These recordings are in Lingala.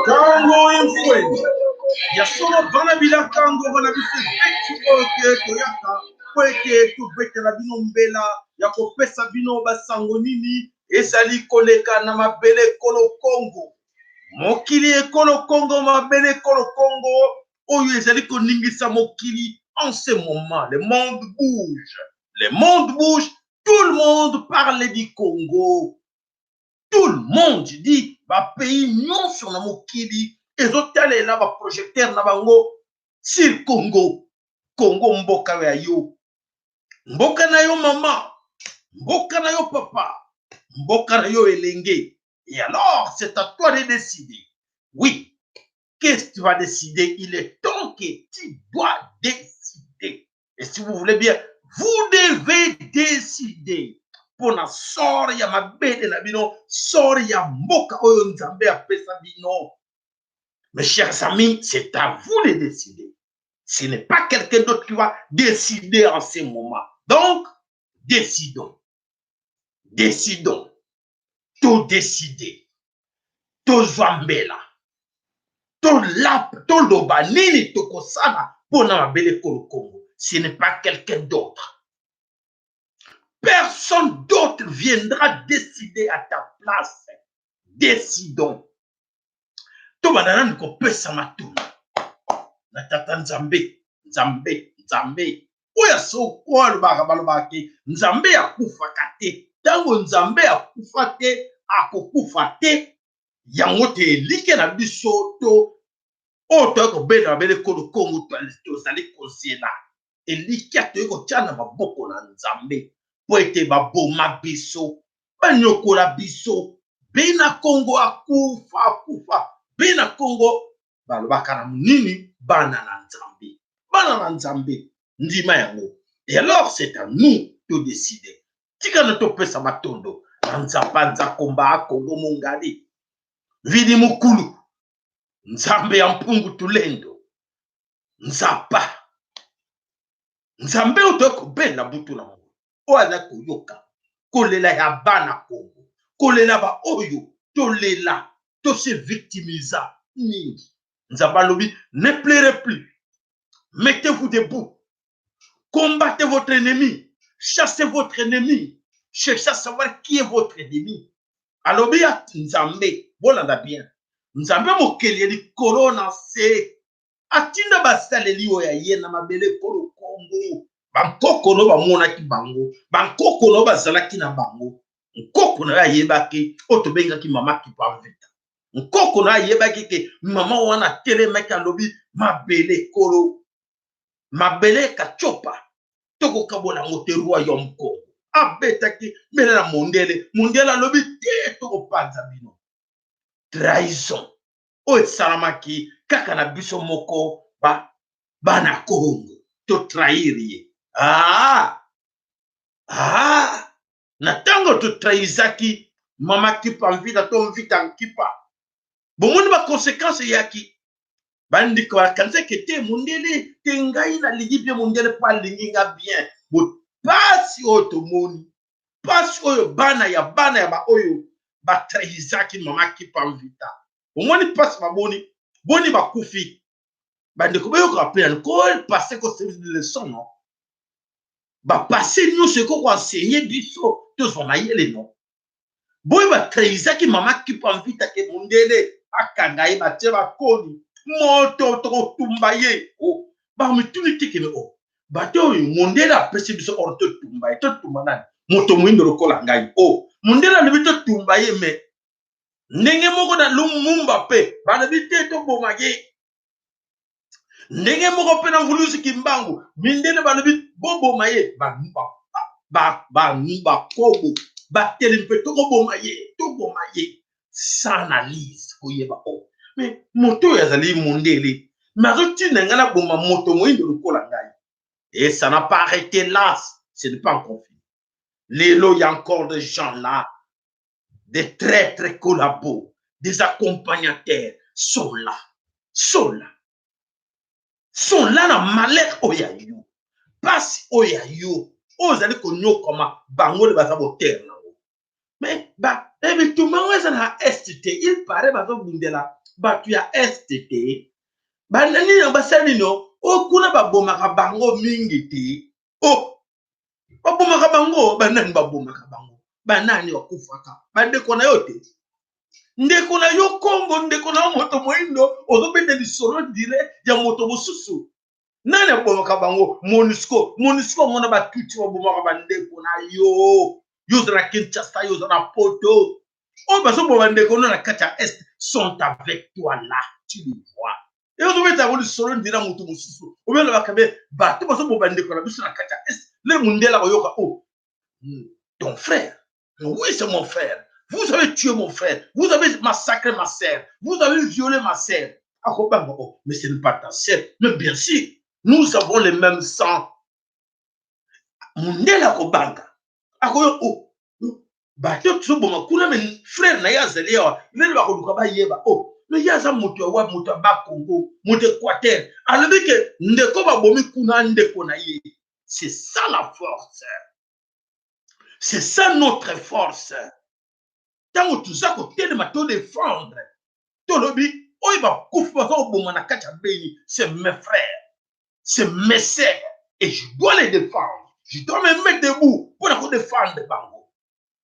Tango influence. Ya solo bana bila tango bana bise beti oke to yaka kweke to bete la bino mbela ya kopesa bino basango nini esali koleka na mabele kolo Congo. Mokili ekolo Congo mabele kolo Congo oyo ezali koningisa mokili en ce moment. Le monde bouge. Le monde bouge. Tout le monde parle du Congo. Tout le monde dit ba pays non sur na mokili ezotale na ba projecteur na bango sur Congo. Congo mboka ya yo. Mboka na yo mama. Mboka na yo papa. Mboka na yo elenge. Et alors, c'est à toi de décider. Oui. Qu'est-ce que tu vas décider? Il est temps que tu dois décider. Et si vous voulez bien, vous devez décider. Pour na sort ya mabede na bino, sort ya mboka oyo nzambe apesa bino. Mes chers amis, c'est à vous de décider. Ce n'est pas quelqu'un d'autre qui va décider en ce moment. Donc, décidons. Décidons. Tout décider. Tout zambela. Tout lap, tout loba, nini tokosana pour na mabele kolo Congo. Ce n'est pas quelqu'un d'autre. Personne d'autre viendra décider à ta place. Décidons. To banana niko pesa matuna. Na tata nzambe, nzambe, nzambe. Oya so kwa lubaka balubaki. Nzambe ya kufa kate. Tango nzambe ya kufa te, akokufa te. Yango te like na biso to. Oto ko bena bele kolo Congo to zali kozela. Eliki ato yeko tiana maboko na nzambe. Po ete baboma biso, banyokola biso, bena Congo akufa, bena Congo, balobaka na nini, bana na nzambe, bana na nzambe, ndima yango. Et alors, c'est à nous de décider. Tika na topesa matondo, nzapa nzakomba Congo mongadi, vidi mukulu, nzambe ya mpungu tulendo, nzapa, nzambe utoko bena butu na mungu. Oaza koyoka kolela ya bana Congo kolela ba oyo tolela to se victimiser mingi nzamba lobi ne pleurez plus, mettez-vous debout, combattez votre ennemi, chassez votre ennemi, cherchez à savoir qui est votre ennemi. Alobi ya nzambe bolanda bien nzambe mokeli li corona se atinda basaleli oya yena mabele kolo Congo. Bankoko no bamonaki bango, bankoko no bazalaki na bango, nkoko na yebaki otobengaki mama kipavita, nkoko na yebaki ke mama wana telemaki alobi mabele kolo, mabele kachopa toko kabola ngote royaume Congo abetaki mbele na mondele alobi te toko panza bino. Trahison o salamaki kaka na biso moko bana Congo to trahiri. Na tango to traizaki mama kipa mvita to mvita nkipa. Bomoni ba conséquence yaki. Bandi kwa kanze kete mundele tengai na ligibye mundele pa linginga bien. Bo pasi otomoni. Pasi oyo bana ya ba oyo ba traizaki mama kipa mvita. Bomoni pasi baboni boni ba kufi. Bandi ko beyo ko apena ko passer ko service de leçon non. Ba passer nous ce qu'on enseigner biso tous on ayele non. Boy ba traizaki mama kipa mvita ke mundele akangai ba teba koni moto to tumbaye o ba mituni tike o bato mundele apesi biso orto tumbaye to tumana moto mwindo lokola ngai o mundele ne bito tumbaye me ndenge moko na lumumba pe ba ne bite to bomaye ndenge moko pe na ngulusi kimbangu mindele ba ne bit bobo maye ba kobo ba telimpe to bomaye sans analyse koyeba o mais moto yazali mundele Et ça n'a pas arrêté là. Ce n'est pas encore fini. Lélo, il y a encore des gens là, des très très collabos, des accompagnateurs sont là. Sont là. Sont là dans malheur oyayo. Passe oyayo. Aux allez connaître comment bango le basabo terre là. Mais bah mais tout le monde est dans STT. Il paraît bazo bundela. Bah tu as STT. Bah nani na basali no. O kuna ba bomaka bango mingi ti. Oh. Ba bomaka bango ba nani ba bomaka bango. Ba nani wakufaka. Ba ndeko na yote. Ndeko na yo Kongo ndeko na moto moindo ozobende lisolo dire ya moto mosusu. Nani abomaka bango MONUSCO ngona batuti babomaka bandeko na yo yoza na Kinshasa yoza na Poto o baso bo bandeko na kata est sont avec toi là tu le vois et on doit avoir le solo ndira mutu mususu o bela bakabe bato baso bo bandeko na biso na kata est le mundela yoka oh ton frère oui c'est mon frère vous avez tué mon frère vous avez massacré ma sœur vous avez violé ma sœur oh mais ce n'est pas ta sœur mais bien sûr nous avons le même sang. Mundela kobanga. Akoyo oh. Bato tsoboma kuna men frère na yazeli yawa. Nele bakoluka ba yeba. Oh, mais yaza moto wa moto ba Congo, moto Équateur. Alobi ke ndeko ba bomi kuna ndeko na ye. C'est ça la force. C'est ça notre force. Tant tout ça côté de mato défendre. Tolobi oiba kufa so boma na kacha beni, c'est mes frères. C'est mes sœurs et je dois les défendre. Je dois me mettre debout pour les défendre bango.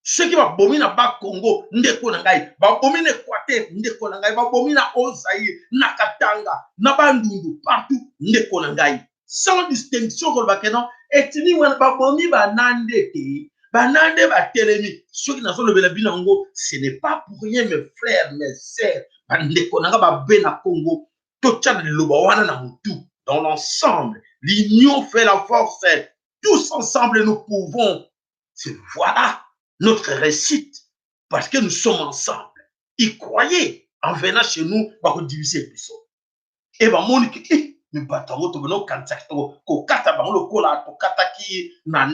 Ceux qui va bomber na Congo, ndeko na ngai, va bomber na Équateur, ndeko na ngai, va bomber na Ozaïe, na Katanga, na Bandundu, partout, ndeko na ngai. Sans distinction comme bakeno, etini wana va bomber ba nande te, ba nande ba telemi. Ceux qui n'ont pas le bilango, ce n'est pas pour rien mes frères, mes sœurs, ndeko na ngai ba be na Congo, to tcha de loba wana na mutu. Dans l'ensemble, l'union fait la force. Tous ensemble, nous pouvons. Voilà notre réussite. Parce que nous sommes ensemble. Ils croyaient en venant chez nous, pour diviser les choses. Et bien, mon équipe, nous battons, nous battons, nous na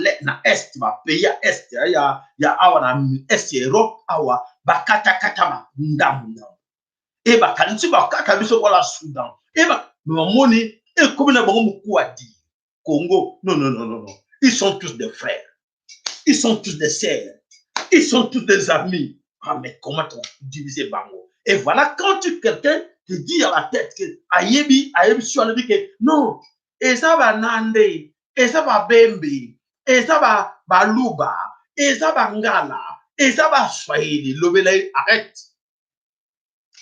est, ma pays à est, il y a awa est Europe, awa, bakata kata ma ndam. Et bien, quand tu vas kata biso wala Soudan. Et bien, mon et comme nous avons beaucoup à dire, Congo, non. Ils sont tous des frères. Ils sont tous des sœurs. Ils sont tous des amis. Ah, mais comment tu diviser Bango? Et voilà, quand quelqu'un te dit à la tête que Ayebi, dit que non, et ça va Nande, et ça va Bembe, et ça va Luba, et ça va Ngala, et ça va Swahili, Lobele, arrête.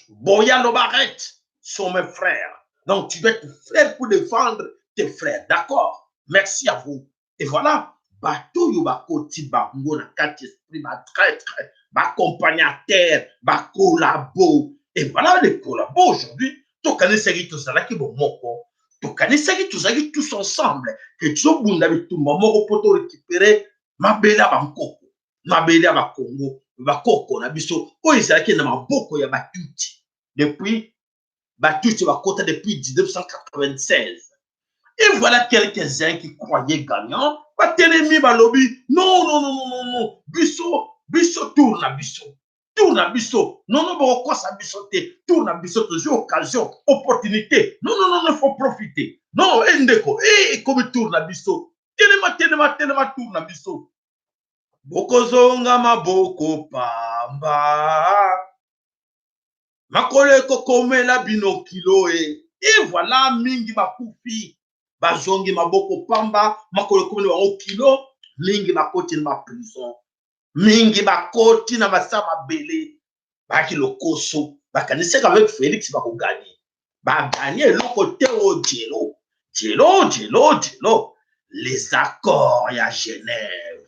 Boya Loba, arrête. Sont mes frères. Donc, tu dois être frère pour défendre tes frères. D'accord? Merci à vous. Et voilà. Bateau yoba koti ba ngona kati esprit ba traître, ba accompagnateur, ba collabo. Et voilà les collabos aujourd'hui. To kanisaki tout ça là qui bon moko. To kanisaki tout ça qui tous ensemble. Que tu as bunda tout moko poto récupérer ma bela ba nkoko. Ma bela ba Congo, ba koko na biso. O izaki na maboko ya batuti. Depuis Batuti va côté depuis 1996. Et voilà quelques-uns qui croyaient gagnants. Batelemi balobi. Non. Bisso tourne bisso. Tourne bisso. Non, pourquoi ça bissoté? Tourne bisso toujours occasion, opportunité. Non, il faut profiter. Non, endeko. Comme tourne bisso. Telema tourne bisso. Bokozonga maboko pamba. Makole kokomela bino kilo et voilà mingi bakufi bazongi maboko pamba makole komela bango kilo mingi bakoti na prison mingi bakoti na basama bele baki lokoso bakaniseka avec Félix bakoganye baganye eloko te o Dielo les accords ya Genève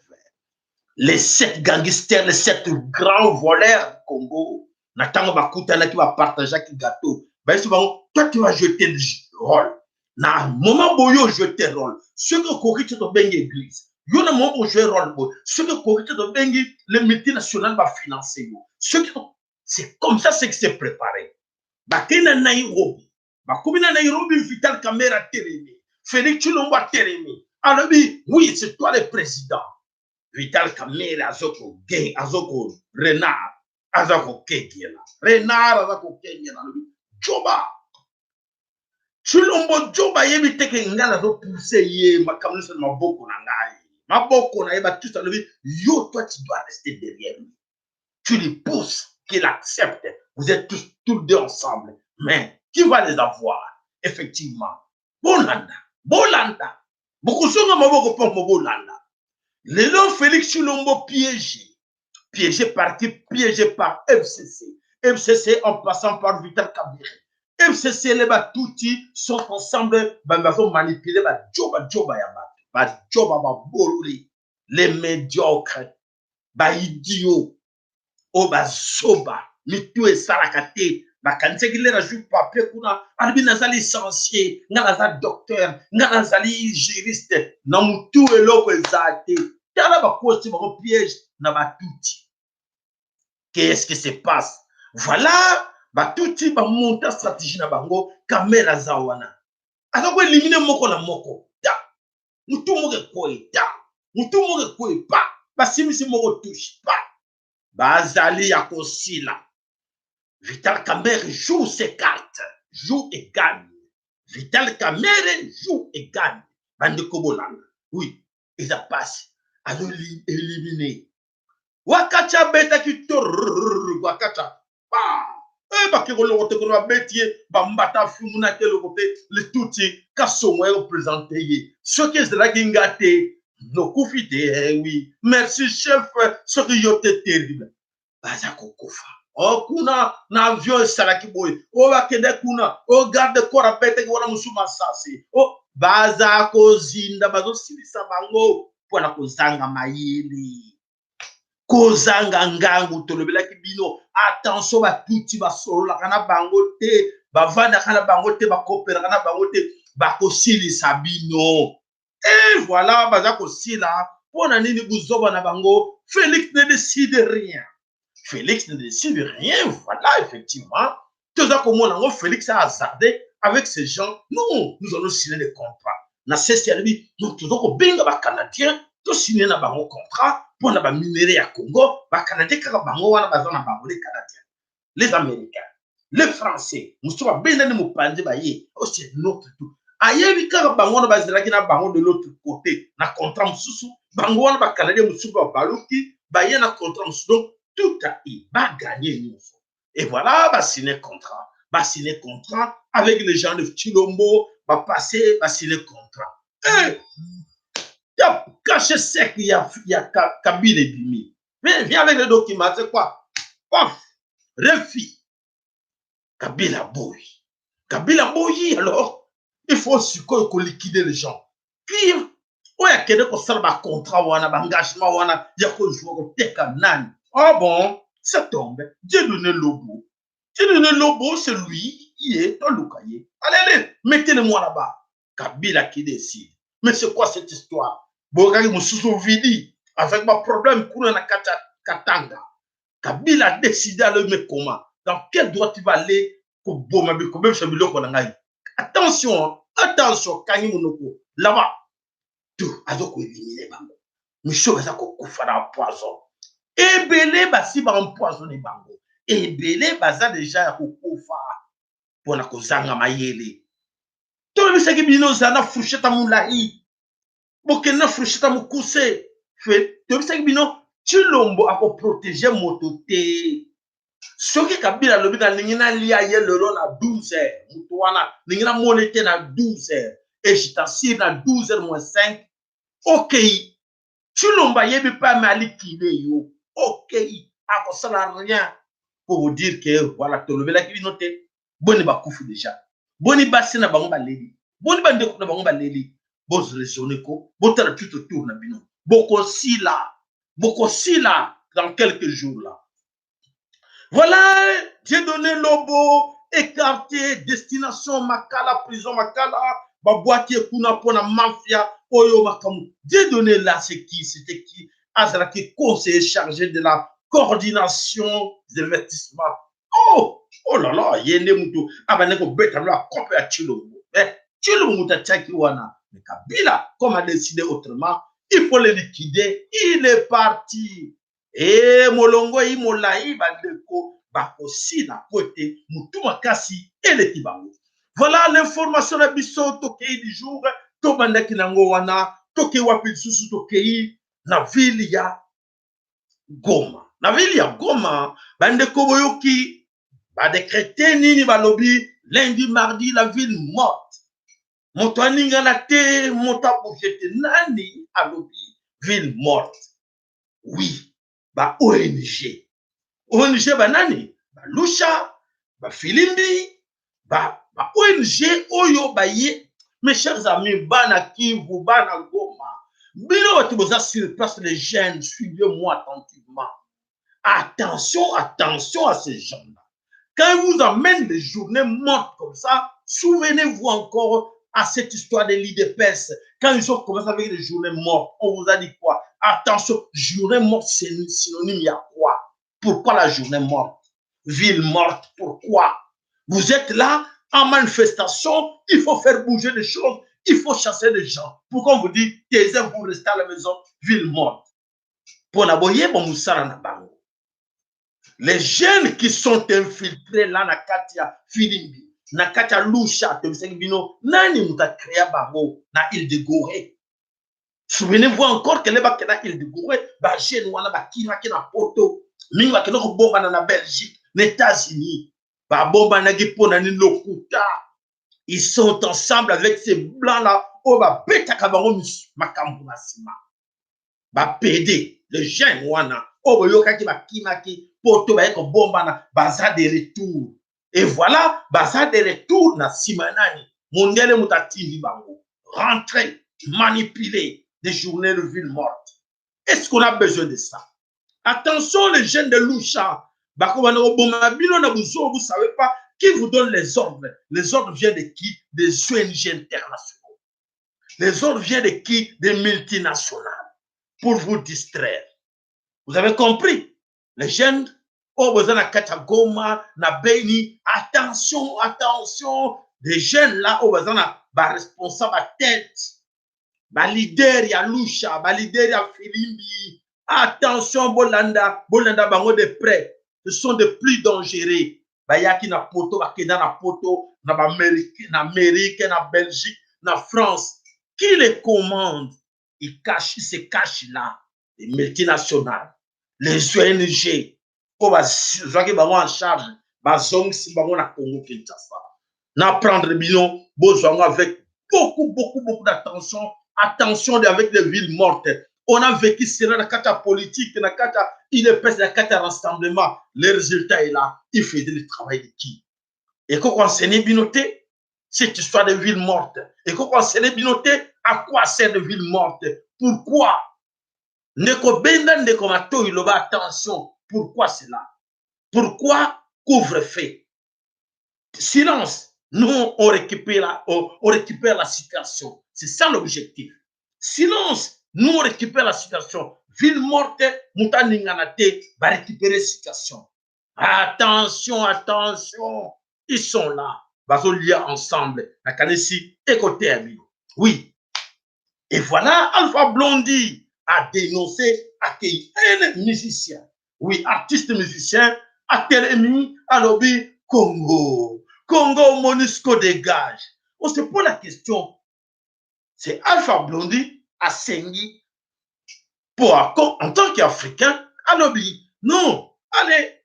les 7 gangsters les 7 grands voleurs Congo. Natango bakutana qui va partager qui gâteau. Ben souvent, toi tu vas jeter le rôle. Na moment boyo jeter le rôle. Ce que corrige de bengi église. Yo na moment jouer rôle boy. Ce que corrige de bengi le multinational va financer yo. Ce que c'est comme ça c'est que c'est préparé. Bakena na Nairobi. Comme Nairobi, Vital Kamera Télémé, Félix Chilombo Télémé. Alors, oui, c'est toi le président. Vital Kamera Azoko Gay, Azoko Renard, Azoko Kegela. Renard, Azoko Kegela. Joba. Chilombo Joba, yebi teke ngala zo poussé ye, ma kamuse ma boko na ngai. Ma boko na yeba tout ça, yo, toi, tu dois rester derrière lui. Tu lui pousses, qu'il accepte. Vous êtes tous deux ensemble. Mais qui va les avoir? Effectivement. Bolanda. Bolanda. Beaucoup de choses pour Bolanda. Les noms Félix Chilombo piégé. Piégé par qui? Piégé par FCC. FCC en passant par Vital Kabir. FCC, les Batouti sont ensemble. Ils vont manipuler. Les médiocres. Idiots. Oba soba mitu esalakate bakanise kilera ju papier kuna albi nazali licencié ngala docteur ngala zali juriste na mutu eloko ezate tala bakosi ba piège na batuti. Qu'est-ce qui se passe? Voilà batuti ba monta stratégie na bango kamera zawana azako éliminer moko na moko da mutu moko koi pa basimisi moko touche pas. Bazali Yakosila. Vital Kamere joue ses cartes. Joue et gagne. Vital Kamere joue et gagne. Bande Kobolanga. Oui, ils a passé. À éliminer. Wakacha beta qui Wakacha. Bakirolo wote kono betier bambata fumuna kelo kote le touti kasomwe représenté. Ce qui est là gingate. No kufite, oui. Merci, chef. Ce qui est terrible. Bazako kufa. Oh, kuna, na avion salaki boy. Oh, bakende kuna. Oh, garde corps à bête, wana musuma sasi. Oh, bazako zinda, bazo silisa bango. Pona kozanga mayili. Kozanga ngangu, tolobela kibino. Attention, batuti, basolo, la kana bango te. Bavanda kana bango te, bakopera kana bango te. Bako silisa bino. Et voilà, Bazako Sila, pour nini Bouzoba na bango, Félix ne décide rien. Félix ne décide rien, voilà, effectivement. Tout ça, comme on Félix a hasardé avec ces gens. Non, nous allons signer des contrats. Na CCLB, nous toujours benga ba Canadien, tout signer na bango contrat pour na ba minerai à Congo, ba Canadien kaka bango wana bazana bango les Canadiens, les Américains, les Français. Nous sommes bien dans nos pandés ba yé, oh c'est notre tout. Ayebi kaka bango na bazalaki na bango de l'autre côté na contrat mususu bango wana ba Canadien mususu ba baluki ba ye na contrat mususu donc tout a eu ba gagner nous. Et voilà ba signer contrat avec les gens de Chilombo ba passer ba signer contrat. Ya caché sec il y a Kabila Bimi. Viens avec les documents, c'est quoi? Paf, refi. Kabila Boy alors il faut aussi qu'on liquider les gens. Puis, on a quelqu'un qui a un contrat ou un engagement ou un nani. Ah bon, ça tombe. Dieu donne Lobo. Dieu donne Lobo, c'est lui, il est dans le cahier. Allez, mettez-le-moi là-bas. Kabila qui décide. Mais c'est quoi cette histoire? Bogari Moussou Vidi, avec mon problème, Kouna Katanga. Kabila a décidé à le mettre comment? Dans quel droit tu vas aller pour Bomabi, comme même celui-là qu'on a eu? Attention, Kani Monoko, là-bas, tout, Azoko éliminer Bango. Michel Azako Koufana poison. Et Belé Bassi va empoisonner Bango. Et Belé Baza déjà à Koufa pour la Kozanga Mayele. Tout le monde bino zana foucheta moulahi. Bokena foucheta moukousse. Fait, tout le monde bino, Chilombo a protéger mototé. Soki Kabila lobi na ningina lia ye lelo na 12 heures. Mutuana ningina monete na 12 heures. Et je t'assure na 12 heures moins 5. Ok. Chilomba yebi pas mali kide yo. Ok. Ako ça n'a rien pour vous dire que voilà tolobe la kibi noté. Boni ba kufu déjà. Boni basi na bango ba leli. Boni ba ndeko na bango ba leli. Boz raisonner ko. Botala tout autour na bino. Boko sila dans quelques jours là. Voilà, j'ai donné Lobo, écarté, destination Makala, prison Makala, Babouati Kuna Pona Mafia, Oyo Makamu. J'ai donné là, c'est qui? C'était qui? Azraki, conseiller chargé de la coordination des investissements. Oh, Oh là là, yende mutu abane ko beta la kope ya Chilombo. Chilombo mutachaki wana. Mais Kabila, comme a décidé autrement, il faut le liquider. Il est parti. Et molongo yi molai bandeko bakosi na côté mutu makasi et le kibango. Voilà l'information de biso tokei du jour. Tobandaki nango wana toke wapi susu tokei na ville ya Goma. Na ville ya Goma bandeko boyoki ba décréter nini balobi lundi mardi la ville morte. Moto aningana te moto abujete nani alobi ville morte. Oui, ba ONG. ONG ba nani? Ba Lusha, ba Filimbi, ba ONG oyo ba ye. Mes chers amis, bana Kivu, bana Goma. Bino batu boza sur place les jeunes, suivez-moi attentivement. Attention, attention à ces gens-là. Quand ils vous amènent des journées mortes comme ça, souvenez-vous encore à cette histoire des lits de Perse. Quand ils ont commencé avec les journées mortes, on vous a dit quoi? Attention, journée morte, c'est synonyme, il y a quoi? Pourquoi la journée morte? Ville morte, pourquoi? Vous êtes là en manifestation, il faut faire bouger les choses, il faut chasser les gens. Pourquoi on vous dit, taisez-vous, restez à la maison, ville morte? Pour la boyer, bon, moussara na bango. Les jeunes qui sont infiltrés là na katia Filimbi, na katia Lusha, bino, nani muta créa bango na île de Gorée. Souvenez-vous encore que les bak na île de Gorée, ba jeune wana ba kina na poto, mingi ba ko bomba na Belgique, les États-Unis, ba bomba na gipona ni lokuta. Ils sont ensemble avec ces blancs là, oh ba beta ka bango makambu na sima. Ba PD, les jeunes wana, oh boyoka ki ba kinaki poto ba eko bomba na baza de retour. Et voilà, baza de retour na simanani. Mondele mutativi bango. Rentrer, manipuler des journées de ville morte. Est-ce qu'on a besoin de ça? Attention les jeunes de Lusha. Bako bana bomba bino na buzo, vous savez pas qui vous donne les ordres. Les ordres viennent de qui? Des ONG internationaux. Les ordres viennent de qui? Des multinationales. Pour vous distraire. Vous avez compris? Les jeunes, oh, vous avez Katagoma, na Beni, attention, attention. Les jeunes là, oh, vous avez responsable à tête, ba leader ya Lusha, ba leader ya Filimbi. Attention, Bolanda, Bolanda bango de près. Ce sont de plus dangereux. Ba yaki na poto, ba kenda na poto, na Amérique, na Belgique, na France. Qui les commande? Ils se cachent là. Les multinationales, les ONG, pour en charge, si na Congo Kinshasa. Na prendre bilan, besoin avec beaucoup d'attention, attention avec les villes mortes. On a vécu cela dans la carte politique, dans la carte, il est presque dans la carte rassemblement. Le résultat est là. Il fait le travail de qui? Et qu'on enseigne binoté cette histoire de villes mortes. Et qu'on enseigne binoté à quoi sert de villes mortes? Pourquoi? Attention, pourquoi cela? Pourquoi couvre-feu? Silence. Nous, on récupère la situation. C'est ça l'objectif. Silence. Nous, on récupère la situation. Ville morte, Moutaninganaté va récupérer la situation. Attention, attention. Ils sont là. Ils sont liés ensemble. La Kanesi et côté Amino. Oui. Et voilà, Alpha Blondy a dénoncé un musicien. Oui, artiste musicien, a télémis à lobby Congo. Congo, MONUSCO dégage. On se pose la question. C'est Alpha Blondy à Sengi pour, en tant qu'Africain, à lobby. Non, allez,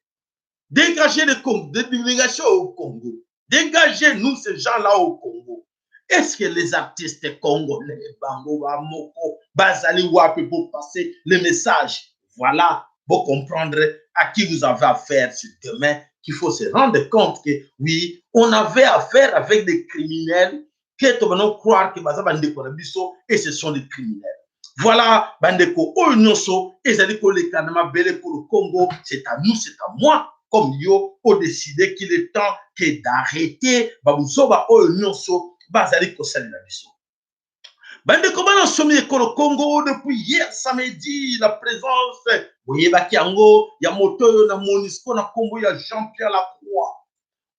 dégagez le Congo, dégagez au Congo. Dégagez-nous ces gens-là au Congo. Est-ce que les artistes congolais, Bango, Bamoko, Bazali Wapi, pour passer le message? Voilà, pour comprendre à qui vous avez affaire sur demain, qu'il faut se rendre compte que oui, on avait affaire avec des criminels que tout le monde croit que et ce sont des criminels. Voilà, Bandeko, Oyonso, et Zaliko, les Kanama, Bele pour le Congo, c'est à nous, c'est à moi. Comme yo, on décidé qu'il est temps d'arrêter, Babouzoba, Oyonso, Bazali Kosali la biso. Bande comment on sommet le Congo depuis hier samedi, la présence, voyez Bakiango, ya Motoyo, na Monisco, na Congo, ya Jean-Pierre Lacroix.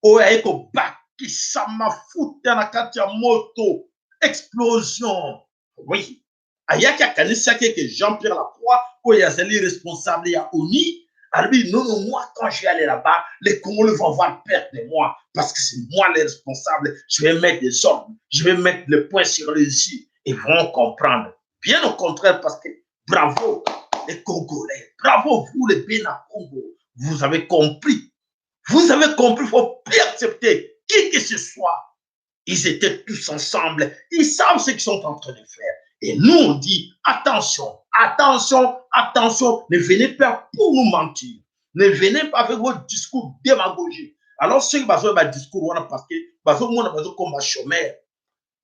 oyo kobakisa mafuta na kati ya moto explosion. Oui, ayaki akanisaki que Jean-Pierre Lacroix oyo azali responsable ya ONU. Alors non, non, moi quand je vais aller là-bas, les Congolais vont avoir peur de moi parce que c'est moi le responsable. Je vais mettre des ordres, je vais mettre le point sur les i. Ils vont comprendre. Bien au contraire, parce que bravo les Congolais, bravo vous les Bénin Congo, vous avez compris. Vous avez compris, il faut plus accepter qui que ce soit. Ils étaient tous ensemble, ils savent ce qu'ils sont en train de faire. Et nous, on dit, attention, attention, attention, ne venez pas pour nous mentir. Ne venez pas avec votre discours démagogique. Alors, ceux qui ont un discours, parce que on a comme un chômeur.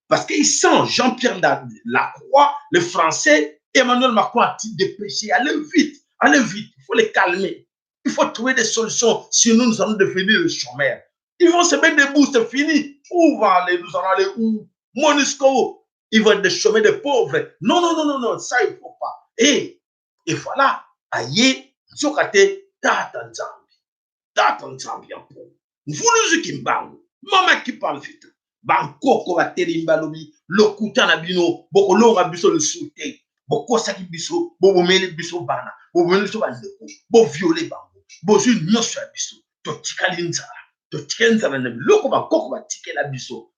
Parce qu'ils sentent Jean-Pierre Lacroix, le français, Emmanuel Macron a dit dépêcher, allez vite, il faut les calmer. Il faut trouver des solutions, sinon nous allons devenir les chômeurs. Ils vont se mettre debout, c'est fini. Où va aller? Nous allons aller où? Monisco, ils vont être des chômeurs de pauvres. Non, non, non, non, non, ça il ne faut pas. Et voilà, aïe, Zokate, Tata Nzambi, vous nous kimbangu, maman qui parle vite. Bankoko ba terimba lobi, lokuta na bino, boko longa biso le soute, boko saki biso, bobo mele biso bana, bobo mele biso bandeko, bo violer bango, bo zu nyosho ya biso, to tikali nzala.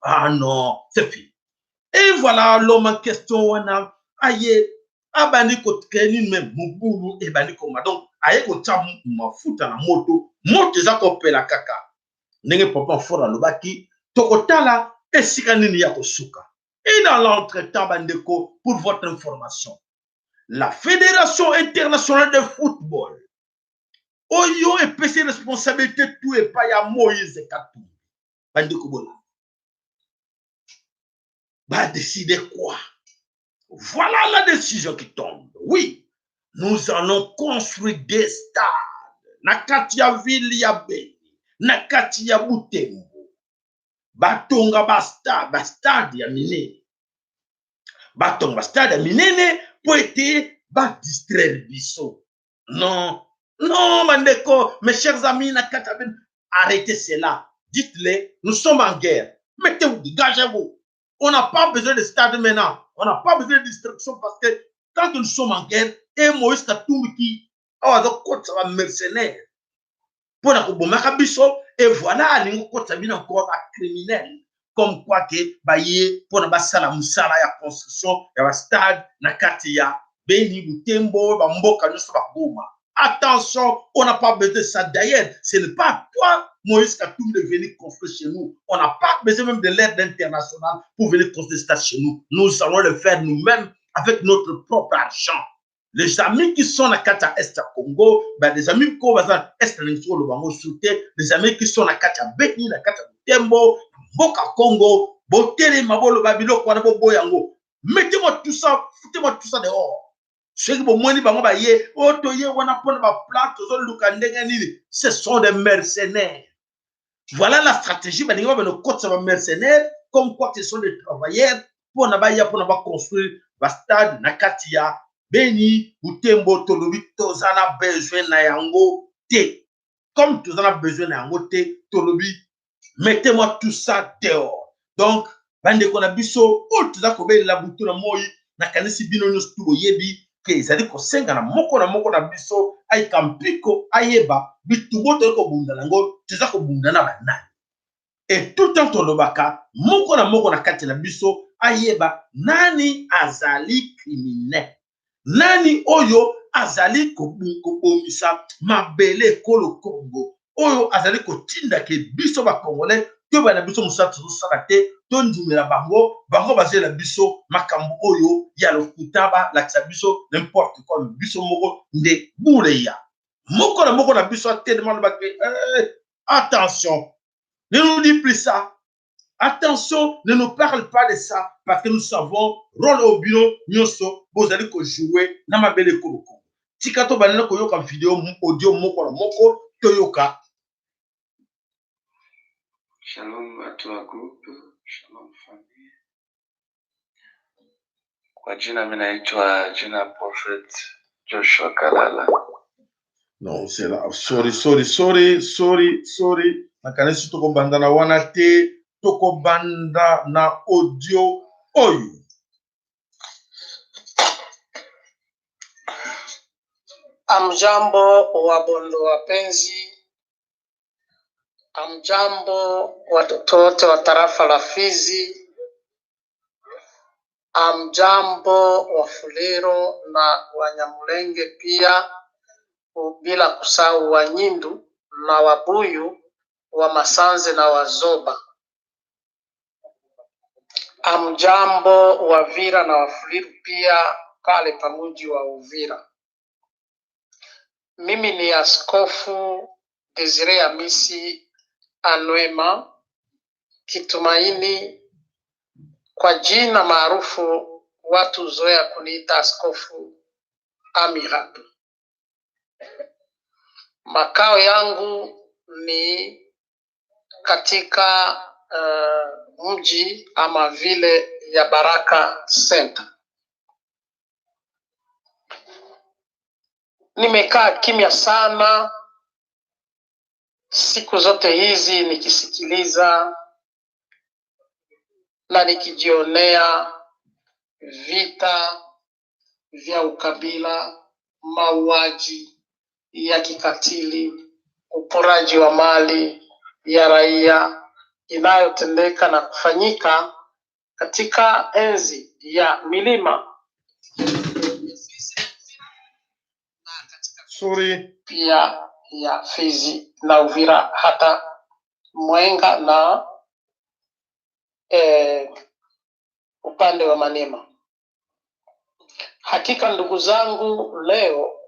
Ah non, c'est fini. Et voilà l'homme en question, on a aïe, abani kotkeni même, mubulu et bani koma. Donc, aïe kota mafuta na moto, moto za kope la kaka. Nenge papa fora lobaki, tokotala, esika nini ya kosuka. Et dans l'entretemps, bandeko, pour votre information, la Fédération internationale de football, Oyo et PC responsabilité tout et pas ya Moïse Katumbi. Bandeko Bola. Va décider quoi? Voilà la décision qui tombe. Oui, nous allons construire des stades. Nakati ya ville ya Beni, nakati ya Butembo. Batonga bastade ya minene. Batonga bastade ya minene pour ete ba distraire biso. Non. Non, Mandeko, mes chers amis, arrêtez cela. Dites-les, nous sommes en guerre. Mettez-vous, dégagez-vous. On n'a pas besoin de stade maintenant. On n'a pas besoin de distraction parce que quand nous sommes en guerre, et Moïse Katumbi qui a un mercenaire pour la Biso, et voilà, il y a encore un criminel. Comme quoi que, pour la Musala, il y a construction, il y a un stade, Nakatia, Beni, Butembo, Bamboka, nous sommes à Goma. Attention, on n'a pas besoin de ça. D'ailleurs, ce n'est pas toi, Moïse Katumbi, de venir construire chez nous. On n'a pas besoin même de l'aide internationale pour venir construire ça chez nous. Nous allons le faire nous-mêmes avec notre propre argent. Les amis qui sont à Kata Est à Congo, les amis qui sont à Est les amis qui sont à Kata Beni, à Kata Tembo, Boka Congo, Botere Mabolo Babilo, Kwanabo Boyango. Mettez-moi tout ça, foutez-moi tout ça dehors. Ce sont des mercenaires. Voilà la stratégie. Mercenaires, comme quoi ce sont des travailleurs pour construire un stade Nakatia, Beni, Butembo, Tolobi, Tozana besoin na yango te. Comme Tozana besoin na yango te, Tolobi, mettez-moi tout ça dehors. Donc, bande konabiso, ou tuzakobe la boutou na moi, na kanisi bino nyos tu yebi. Que ezali kosenga na moko na biso ay kampiko ayeba bitu moto ko bunda nango teza ko bunda na banani et tout temps tolobaka moko na kati na biso ayeba nani azali criminel nani oyo azali ko bomisa mabele kolo Congo oyo azali kotinda ke biso ba congolais to bana biso musatu sala te tondimela bango bazela biso makambo oyo ya lokutaba la biso n'importe quoi biso moko nde buleya moko na biso tellement baké attention ne nous dis plus ça attention ne nous parle pas de ça parce que nous savons rôle au bino nyoso bozali ko jouer na mabele koloko tikato banana ko yoka vidéo audio moko toyoka. Shalom à toi groupe, shalom famille. Kwa jina mimi naitwa jina Prophet Joshua Kalala. Non, c'est là. Sorry. nakanisi tokobanda na wana te, tokobanda na audio oyo. Amjambo wabondo wapenzi, amjambo watoto wote wa tarafa la Fizi, amjambo wa Fulero na Wanyamulenge pia, bila kusahau Wanyindu na Wabuyu, wa Masanze na Wazoba. Amjambo wa Vira na Wafuliru pia pale pamuji wa Uvira. Mimi ni Askofu Desire Hamisi Anwema Kitumaini, kwa jina maarufu watu zoea kuniita Askofu Amirab. Makao yangu ni katika mji ama vile ya Baraka Center. Nimekaa kimya sana siku zote hizi nikisikiliza na nikijionea vita vya ukabila, mauaji ya kikatili, uporaji wa mali ya raia inayotendeka na kufanyika katika enzi ya milima pia ya Fizi na Uvira, hata Mwenga na upande wa Maniema. Hakika ndugu zangu, leo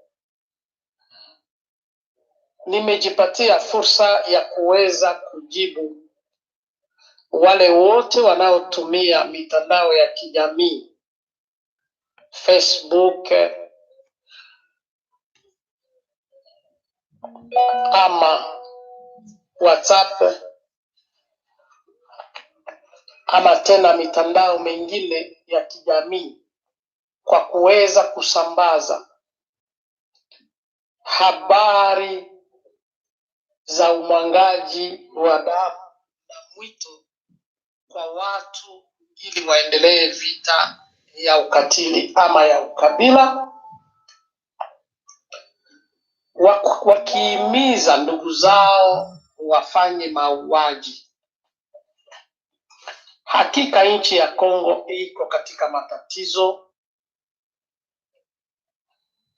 nimejipatia fursa ya kuweza kujibu wale wote wanaotumia mitandao ya kijamii, Facebook ama WhatsApp ama tena mitandao mengine ya kijamii, kwa kuweza kusambaza habari za umwangaji wa damu na mwito kwa watu ili waendelee vita ya ukatili ama ya ukabila, wakihimiza ndugu zao wafanye mauaji. Hakika nchi ya Kongo iko katika matatizo.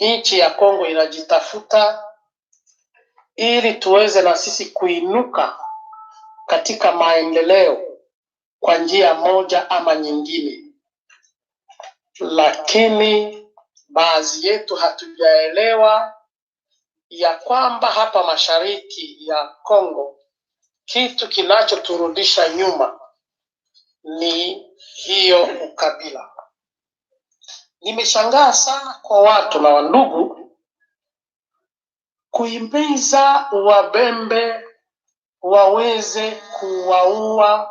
Nchi ya Kongo inajitafuta ili tuweze na sisi kuinuka katika maendeleo kwa njia moja ama nyingine. Lakini baadhi yetu hatujaelewa ya kwamba hapa mashariki ya Kongo kitu kinachoturudisha nyuma ni hiyo ukabila. Nimeshangaa sana kwa watu na wandugu kuhimiza Wabembe waweze kuwaua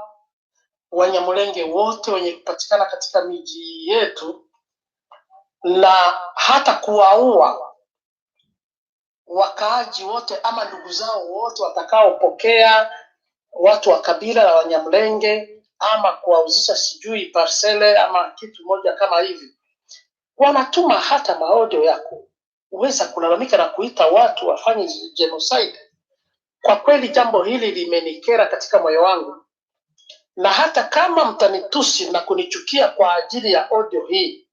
Wanyamulenge wote wenye kupatikana katika miji yetu, na hata kuwaua wakaaji wote ama ndugu zao wote watakaopokea watu wa kabila la Wanyamulenge, ama kuwauzisha sijui parcele ama kitu moja kama hivi. Wanatuma hata maaudio ya kuweza kulalamika na kuita watu wafanye genocide. Kwa kweli jambo hili limenikera katika moyo wangu, na hata kama mtanitusi na kunichukia kwa ajili ya audio hii,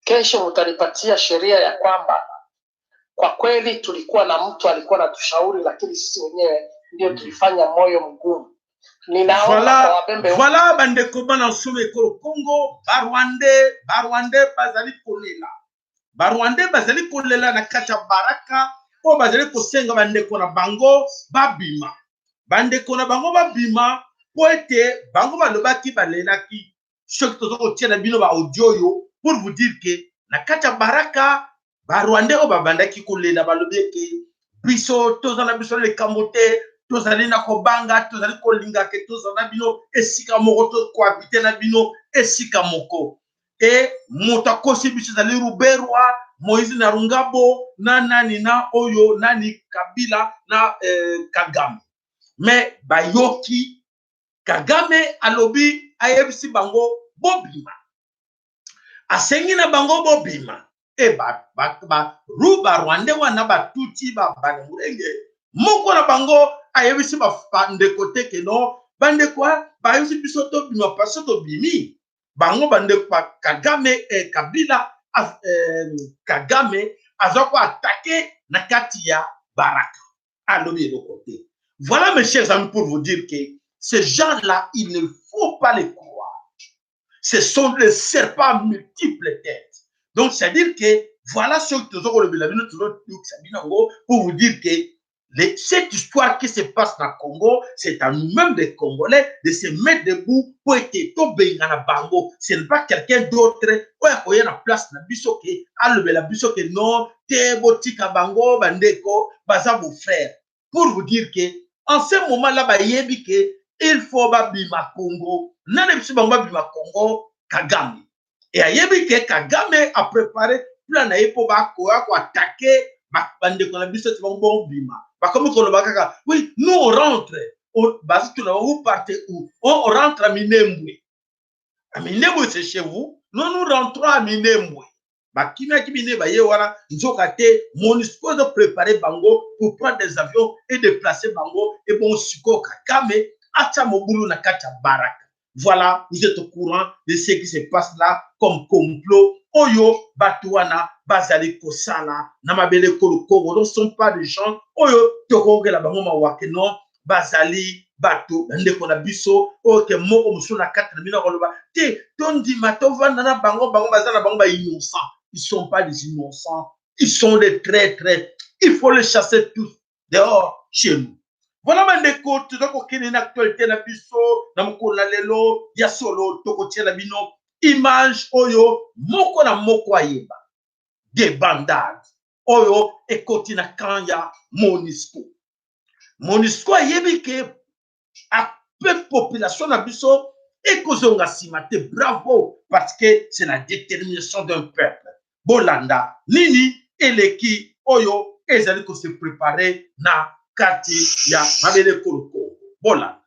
kesho mtanipatia sheria ya kwamba kwa kweli tulikuwa na mtu alikuwa anatushauri, lakini sisi wenyewe ndio tulifanya moyo mgumu. Voilà bandeko bana nsome ekolo Congo, Barwande bazali kolela na kati ya Baraka, po bazali kosenga bandeko na bango babima. Bandeko na bango babima po ete bango balobaki balelaki. Soki tozo kotia na bino ba audio yo pour vous dire que na kati ya Baraka Barwande o babandaki kolela balobeke biso tozana biso le kambote, tozali na kobanga, tozali kolinga ke tozana bino esika moko to cohabiter na bino esika moko. E moto kosi biso zali Ruberwa, Moïse na Rungabo, na nani na oyo nani Kabila na Kagame. mais bayoki Kagame alobi ayebisi bango bobima asengi na bango bobima e ruba rwande wana batuti babalengulenge moko na bango ayebisi bandeko te ke no bandeko bayebisi biso tobima paso tobimi bango bandeko Kagame Kabila Kagame azoko attaquer na kati ya baraka alobi eloko te. Voilà mes chers amis pour vous dire que ces gens-là il ne faut pas les croire. Ce sont des serpents à multiples têtes. Donc c'est à dire que voilà ce que pour vous dire que cette histoire qui se passe dans le Congo, c'est à nous-mêmes des Congolais de se mettre debout pour être bango. Ce n'est pas quelqu'un d'autre qui est en place na biso ke alobela biso ke non te botika bango bandeko baza vos frères. Pour vous dire que en ce moment-là ba yebi ke il faut babima Congo. Nane biso bango babima Congo Kagame. Et a yebi ke Kagame a préparé plan na yepo ba ko attaquer bandeko na biso bango bima. Oui, nous on rentre. Vous partez où? On rentre à Minembwe. À Minembwe, c'est chez vous. Nous rentrons à Minembwe. MONUSCO de préparer Bango pour prendre des avions et déplacer Bango et bon Suko Kagame acha mobulu na kacha barak. Voilà, vous êtes au courant de ce qui se passe là comme complot. Oyo Batouana Bazali Kosala Namabele Koloko ne sont pas des gens Oyo Tokoge la Bango Mawake non Bazali Bato Ndeko na biso Oke Moko Musuna 4000 Roloba Te Tondi Matova Nana Bango Bango Bazana Bango ba innocents. Ils sont pas des innocents, ils sont des traîtres. Il faut les chasser tous dehors chez nous. Voilà bandeko tozoko kene na actualité na biso na mukula lelo ya solo toko tiela bino image oyo moko na moko ayeba des bandades oyo ekoti na kanya MONUSCO. MONUSCO ayebi ke a peu population na biso ekozonga simate bravo parce que c'est la détermination d'un peuple. Bolanda nini eleki oyo ezali ko se préparer na kati ya mabele koloko Bolanda.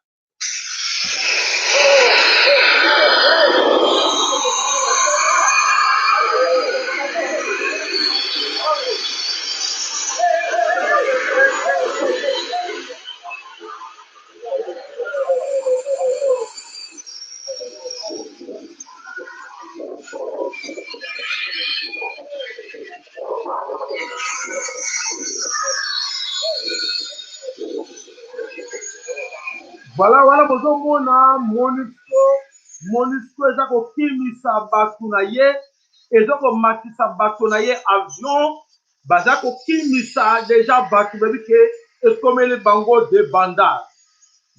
Voilà, bozomona MONUSCO eza kokimisa bato na ye, eza komatisa bato na ye avion, baza kokimisa deja bato bebi ke ekomeli bango de bandage.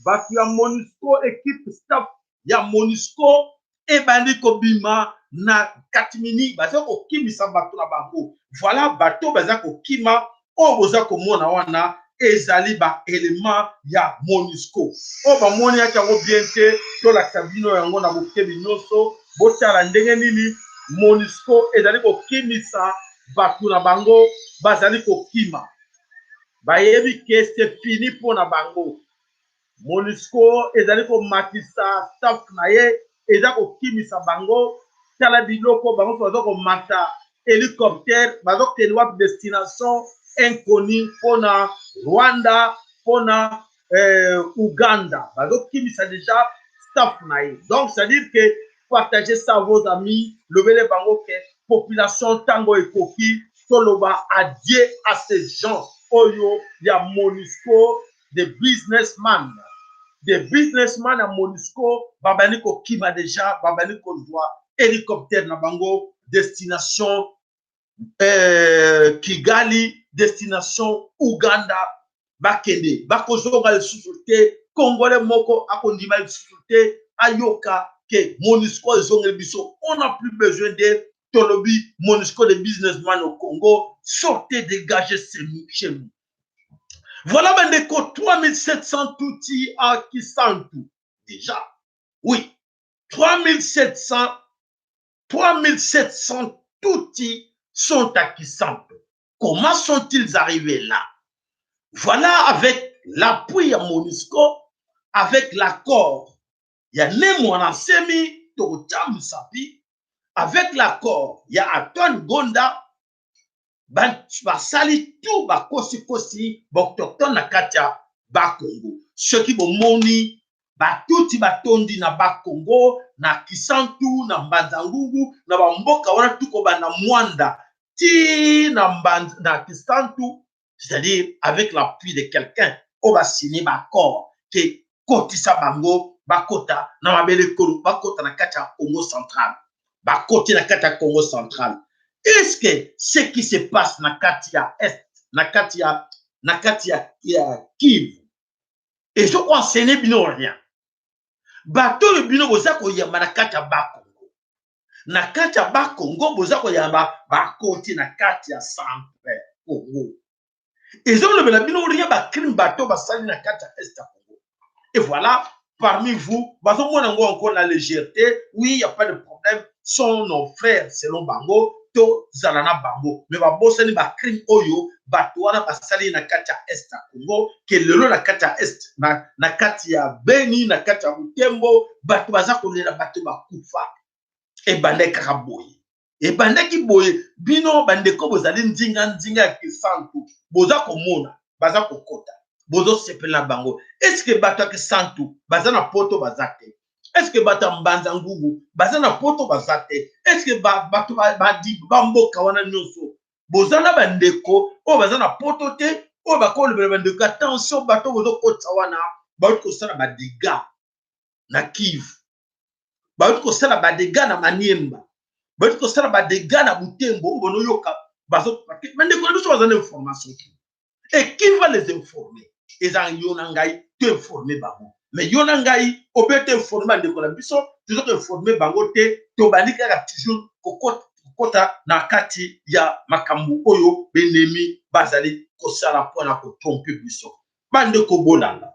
Bato ya MONUSCO équipe staff ya MONUSCO ebandi kobima na katimini baza kokimisa bato na bango. Voilà bato baza kokima oyo boza komona wana ezali ba élément ya MONUSCO. O ba moni yaki yango bien te to la kabino yango na bokebi nyonso botala ndenge nini MONUSCO ezali kokimisa bato na bango bazali kokima. Bayebi ke c'est fini pour na bango. MONUSCO ezali komatisa staff na ye eza kokimisa bango tala biloko bango bazo komata hélicoptère bazo kelwa destination inconnue pona Rwanda pona Uganda bazo kimisa déjà staff na ye. Donc c'est à dire que partagez ça à vos amis lobele bango ke population tango ekoki toloba adieu à ces gens oyo ya MONUSCO des businessmen à MONUSCO babani ko kima déjà babani ko doit hélicoptère na bango destination Kigali destination Uganda bakende bakozonga lisusu te Congolais moko akondima lisusu te ayoka ke MONUSCO ezongeli biso. On n'a plus besoin de tolobi MONUSCO des businessmen au Congo, sortez, dégagez chez nous. Voilà bandeko 3700 touti à Kisantu déjà. Oui, 3700 touti sont à Kisantu. Comment sont-ils arrivés là? Voilà avec l'appui à MONUSCO avec l'accord. Il y a Nemo Semi Tocham Sapi avec l'accord. Il y a Antoine Gonda. Basali tout ba kosi kosi autochtone na katia ba Congo. Ceux qui vont moni ba tuti ba tondi na ba Congo na Kisantu na Mbanzangungu na ba mboka wana tuko ba na Mwanda ti na Kisantu, c'est-à-dire avec l'appui de quelqu'un on va signer ba accord que kotisa bango ba kota na mabele kolo ba kota na katia Congo central ba koti na katia Congo central. Est-ce que ce qui se passe na Katia Est, na Katia Kivu, et je crois que ce n'est rien. Bateau le bino bozako yamba na Katia Ba Congo. Na Katia Ba Congo bozako yamba ba côté na Katia Centre Congo. Et je le bino rien ba crime bateau ba sali na Katia Est Congo. Et voilà, parmi vous, bazo mona ngo encore la légèreté, oui, il y a pas de problème, sont nos frères selon Bango. Zalana bango mais ba bosani ba crime oyo bato wana basali na kati ya Est Congo ke lelo na kati ya Est na kati ya Beni na kati ya Butembo bato baza kolela bato bakufa e bande kaka boye e bande ki boye bino bande ko bozali nzinga ya Kisantu boza komona baza kokota bozo sepela bango. Est-ce que bato ya Kisantu baza na poto bazate? Est-ce que bato Mbanzangungu baza na poto bazate? Est-ce que bato badi bamboka wana nyonso bozana bandeko o baza na poto te o bakolo bandeko? Attention, bato bozo kota wana bato kosala ba dégâts na Kivu, bato kosala ba dégâts na Maniemba, bato kosala ba dégâts na Butembo bono yoka bazo bandeko biso baza na information et qui va les informer? Ezan yona ngai te informer bango. Mais yona ngai obete informer de la biso toujours informer bango te to banika ka toujours kokota na kati ya makambu oyo benemi bazali kosala pona ko tromper biso bande ko bolanda.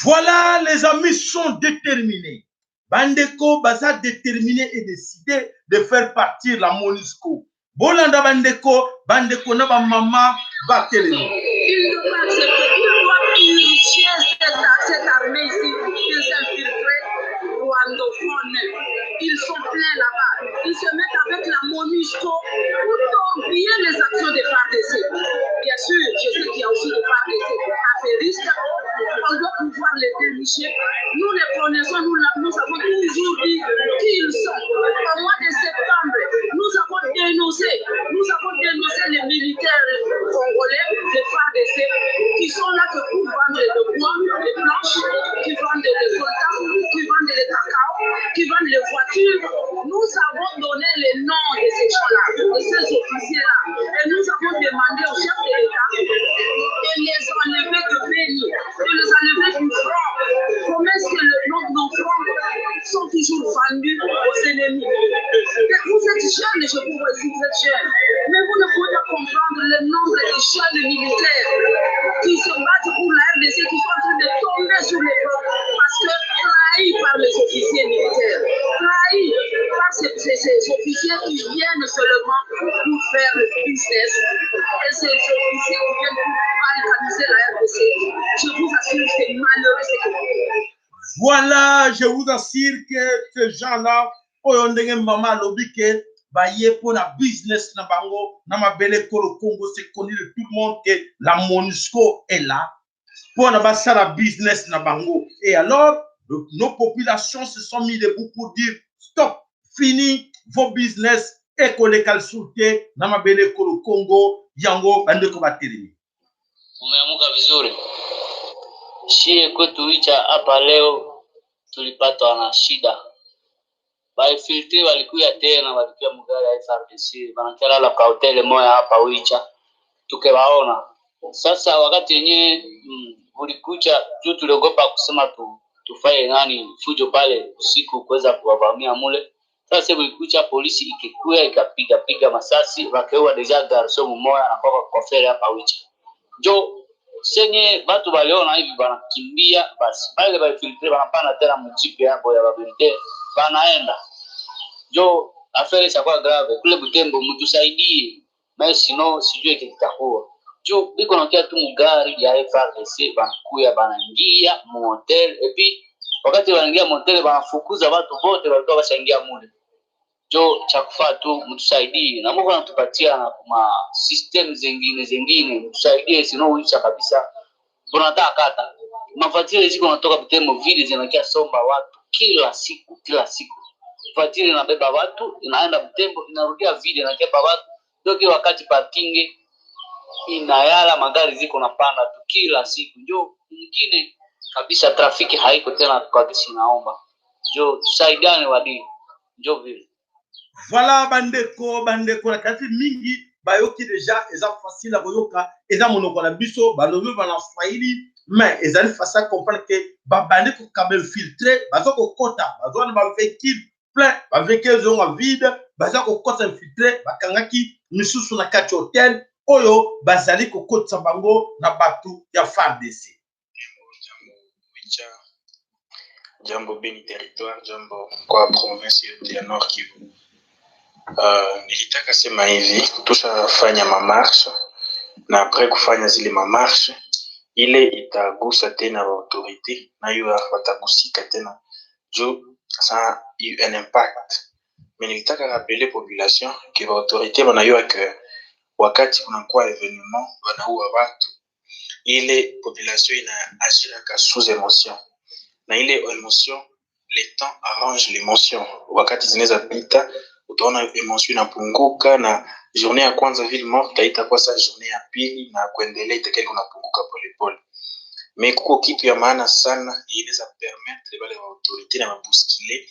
Voilà, les amis sont déterminés. Bandeko baza déterminé et décidé de faire partir la MONUSCO. Bolanda bandeko, bandeko na ba mama ba telemi. Il ne doit accepter, il doit initier cette armée ici, des infiltrés rwandophones. Ils sont pleins là-bas. Ils se mettent avec la MONUSCO pour oublier les actions des FARDC. Bien sûr, je sais qu'il y a aussi des FARDC affairistes. On doit pouvoir les dénicher Nous les connaissons, nous avons toujours dit qu'ils sont. Au mois de septembre, nous avons dénoncé les militaires congolais, les FARDC, qui sont là que pour vendre le bois, les planches, qui vendent les soldats, qui vendent les cacao, qui vendent les voitures. Nous avons donné les noms de ces gens-là, de ces officiers-là. Et nous avons demandé au chef de l'État de les enlever de Béni, de les enlever du front. Comment est-ce que nos fronts sont toujours vendus aux ennemis? Vous êtes jeunes, je vous vois ici, vous êtes jeunes. Mais vous ne pouvez pas comprendre le nombre de jeunes militaires qui se battent pour la RDC, qui sont en train de tomber sur les fronts parce que trahis par les officiers militaires, trahis par ces officiers qui viennent seulement pour faire le business. Et ces officiers qui viennent pour balkaniser la RDC. Je vous assure, c'est malheureux ce que vous faites. Voilà, je vous assure que ces gens-là, oyo ndenge mama lobike, baye pour la business na bango, na mabele kolo Congo, c'est connu de tout le monde que la MONUSCO est là. Pour na basa la business na bango. Et alors, nos populations se sont mis debout pour dire stop, fini vos business et kolekal soute na mabele kolo Congo, yango bandeko bateremi. Umeamuka vizuri. Shie kwetu Wicha hapa leo tulipatwa na shida. Baifiltri walikuya tena walikuya mugari ya FARDC banakala la kwa hoteli moja hapa Wicha. Tukewaona. Sasa wakati yenyewe ulikuja juu tuliogopa kusema tufaye nani fujo pale usiku kuweza kuwavamia mule. Sasa ulikuja polisi ikikuya ikapiga masasi wakeua deja garso mmoja na kwa fere hapa Wicha. Jo senye batu baliona hivi banakimbia basi pale baifiltre banapana tena mjipe hapo ya babirite banaenda. Jo afere chakuwa grave kule Butembo mtusaidie mais sino sijue kitakuwa. Jo biko nakia tu mugari ya FARDC banakuya banaingia mu hotel epi wakati wanaingia mu hotel banafukuza watu wote walikuwa washaingia mule. Jo chakufa tu mtusaidie na Mungu anatupatia na kuma system zingine mtusaidie sino Wicha kabisa. Tunataka kata mafatiri ziko natoka Butembo vile zinakia somba watu kila siku. Fatiri inabeba watu inaenda Butembo inarudia vile inakeba watu ndio wakati parking inayala magari ziko napanda tu kila siku. Jo mwingine kabisa trafiki haiko tena kwa kisi naomba. Jo tusaidiane wadi. Jo vile. Voilà bandeko la kati mingi bayoki déjà eza facile à koyoka eza monoko na biso balobi bana swahili mais ezali facile à comprendre que babandeko kabel filtré bazoko kota bazona ba véhicule plein ba véhicule zonga vide bazako kota filtré bakangaki misusu na kati hotel oyo bazali kokotsa bango na batu ya FARDC. Jambo Beni territoire, jambo kwa province ya Nord Kivu. Nilitaka sema hivi tushafanya mamarshe na après kufanya zile mamarshe ile itagusa tena wa autorité na hiyo watagusika tena juu ça eu un impact. Mais nilitaka rappeler population que wa autorité wanajua que wakati kunakuwa événement wanaua watu ile population inaagiraka sous émotion na ile émotion le temps arrange l'émotion wakati zinaweza pita utaona emotion inapunguka na journée ya kwanza ville morte itakuwa sa journée ya pili na kuendelea itakuwa kunapunguka polepole. Mais kuko kitu ya maana sana inaweza permettre wale wa autorité na mabuskile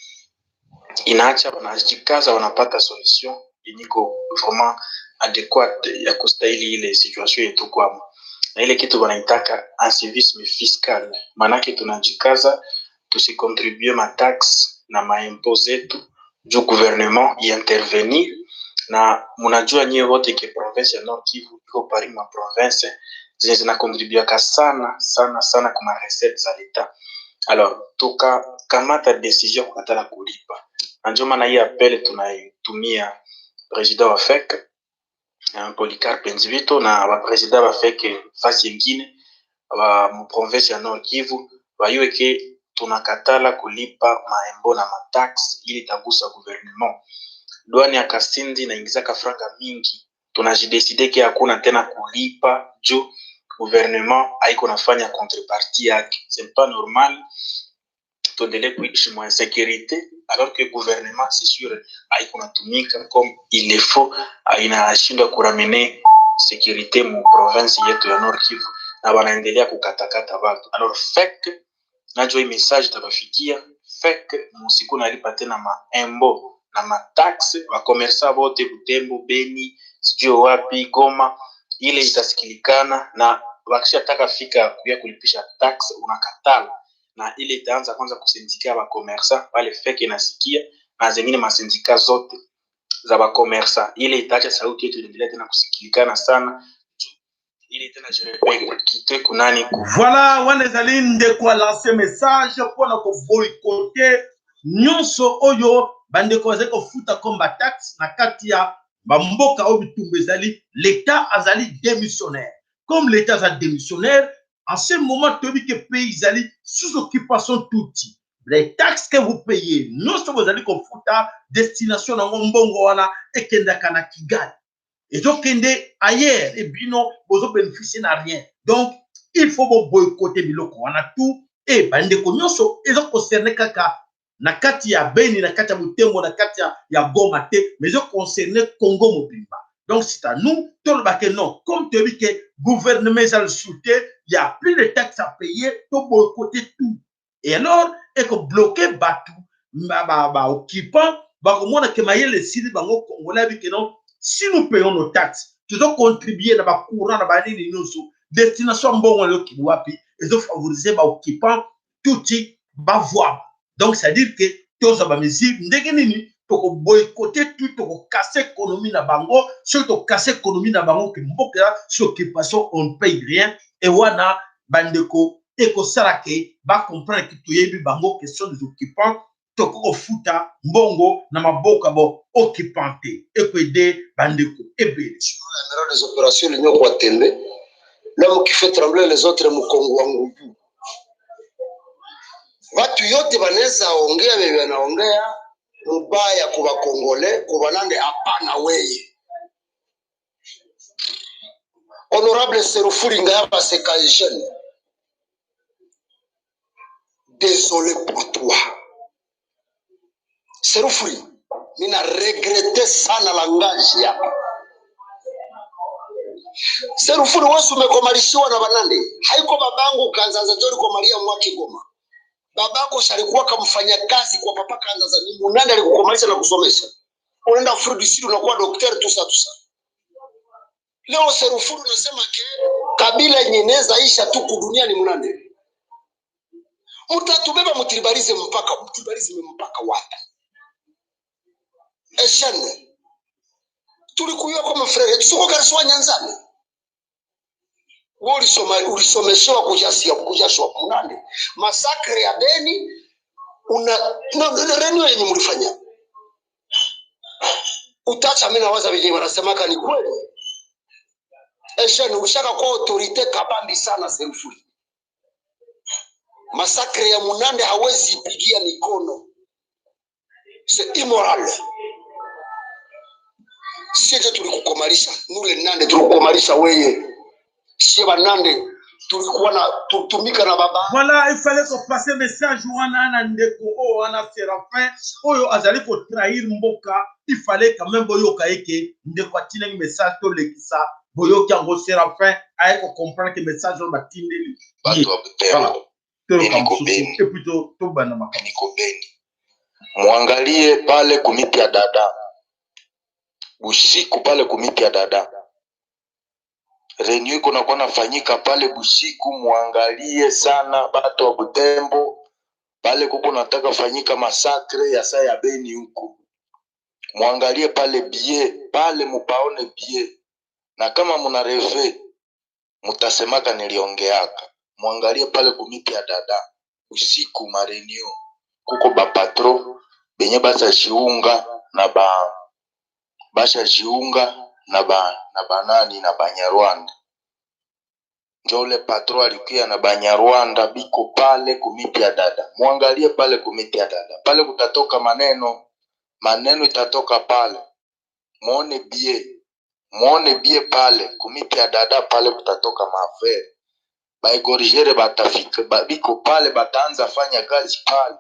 inaacha wanajikaza wanapata solution yeniko vraiment adéquate ya kustahili ile situation yetu kwamo. Na ile kitu wanaitaka incivisme fiscal. Manake tunajikaza tusikontribue ma tax na maimpo zetu du gouvernement y intervenir na munajua nyie wote ke province ya Nord Kivu iko pari ma province zina contribuaka sana kuma recette za l'État. Alors toka kamata decision kukatala kulipa. Ndio maana hii appel tunaitumia president wa FEC Polycarpe Nzivito na wa president wa FEC fasi nyingine wa mu province ya Nord Kivu waiwe ke tunakatala kulipa maembo na matax ili tagusa gouvernement. Douane ya Kasindi na ingizaka franga mingi. Tunajideside ke hakuna tena kulipa juu gouvernement haiko nafanya contrepartie yake. C'est pas normal tuendelee kuishi mwa insécurité alors que gouvernement c'est sûr haiko natumika comme il le faut, inashindwa kuramene sécurité mu province yetu ya Nord Kivu na wanaendelea kukatakata watu. Alors fake najua hii message tabafikia, fake musiku nalipa tena maembo na mataxe wa komersa wote Butembo, Beni, sijui wapi, Goma, ile itasikilikana na wakishataka fika kuya kulipisha tax unakatala, na ile itaanza kwanza kusindika ba komersa pale fake inasikia na zingine masindika zote za ba komersa, ile itaacha sauti yetu iendelee tena kusikilikana sana ili tena kite kunani ku. Voilà, wanezali ndeko lancer message pour na ko boycotter nyonso oyo bandeko bazeko futa komba tax na kati ya bamboka oyo bitumba ezali l'état azali démissionnaire. Comme l'état est démissionnaire, en ce moment tobi que pays ezali sous occupation touti. Les taxes que vous payez, non seulement vous allez konfuta destination na mbongo wana ekendaka na Kigali. Et donc, ailleurs, et bien non, vous bénéficiez de rien. Donc, il faut boycotter biloko. On a tout. Et bande konyoso, ils ont concerné kaka na kati ya Beni, na kati ya Butembo, na kati ya Goma te, mais ils ont concerné Congo Mobimba. Donc, c'est à nous, tout le baquet non. Comme tu as dit que le gouvernement est le soutien, il n'y a plus de taxes à payer, pour boycotter tout. Et alors, il faut bloquer Batou, occupant, comment on a les Syriens, Congolais, que non. Si nous payons nos taxes, nous devons contribuer dans le courant, dans la destination bon, ils ont favorisé les occupants, tout type, voix. Donc, c'est-à-dire que tous les mesures, pour boycotter tout, pour casser l'économie dans Bango, surtout casser l'économie dans Bango, que sur occupation, on ne paye rien. Et voilà, Bandeko, et que ça, va comprendre que tout y Bango, question des occupants. Toko futa mbongo na maboka bo occupante ekwede bandeko ebele les opérations l'union kwa tembe l'homme qui fait trembler les autres mkongo wangu watu yote banaweza ongea bebe wanaongea mbaya kwa Kongole kwa nange hapana weye honorable Serufuli ngaba sekajeni désolé pour toi Serufuli, mina regrette sana langage yako. Serufuli wewe umekomalishiwa na banande. Haiko babangu Kanzanza Jori kwa Maria Mwaki Goma. Babako shalikuwa kamfanya kazi kwa papa Kanzanza ni munande alikukomalisha na kusomesha. Unaenda Afrika Sud unakuwa daktari tusa. Leo Serufuli unasema ke kabila nyeneza isha tu kudunia ni munande. Mtatubeba mtribalize mpaka wapi? Eshane tulikuwa kama frere tuko kariswa Nyanzani ulisomeshewa kujashwa munande masakre ya Beni na renyo yenye mlifanya utacha mimi nawaza vile wanasema ni kweli Eshane ushaka kwa autorite kabambi sana Serufuli masakre ya munande hawezi ipigia mikono c'est immoral. Sisi tulikukomalisha nule nande tulikukomalisha weye sie banande tulikuwa na tutumika na baba. Voilà, il fallait qu'on passe un message wana na ndeko o wana Séraphin oyo azali ko trahir mboka, il fallait quand même boyoka eke ndeko atina message to lekisa boyoka ngo Séraphin aye ko comprendre que message o batindeli bato abutero et plutôt to bana makani niko Beni. Muangalie pale kumiti ya dada usiku pale kumiti ya dada renyu kuna kwa nafanyika pale busiku, muangalie sana bato wa Butembo pale kuko nataka fanyika masakre ya saa ya Beni huko, muangalie pale bie pale mupaone bie, na kama muna reve mutasemaka niliongeaka, muangalie pale kumiti ya dada usiku marenyo kuko ba patro benye basa jiunga na basha jiunga na banani na Banyarwanda. Njole patro alikuwa na Banyarwanda biko pale kumiti ya dada. Muangalie pale kumiti ya dada. Pale kutatoka maneno itatoka pale. Muone bie pale kumiti ya dada pale kutatoka maafere. Baigorigere batafika biko pale bataanza fanya kazi pale.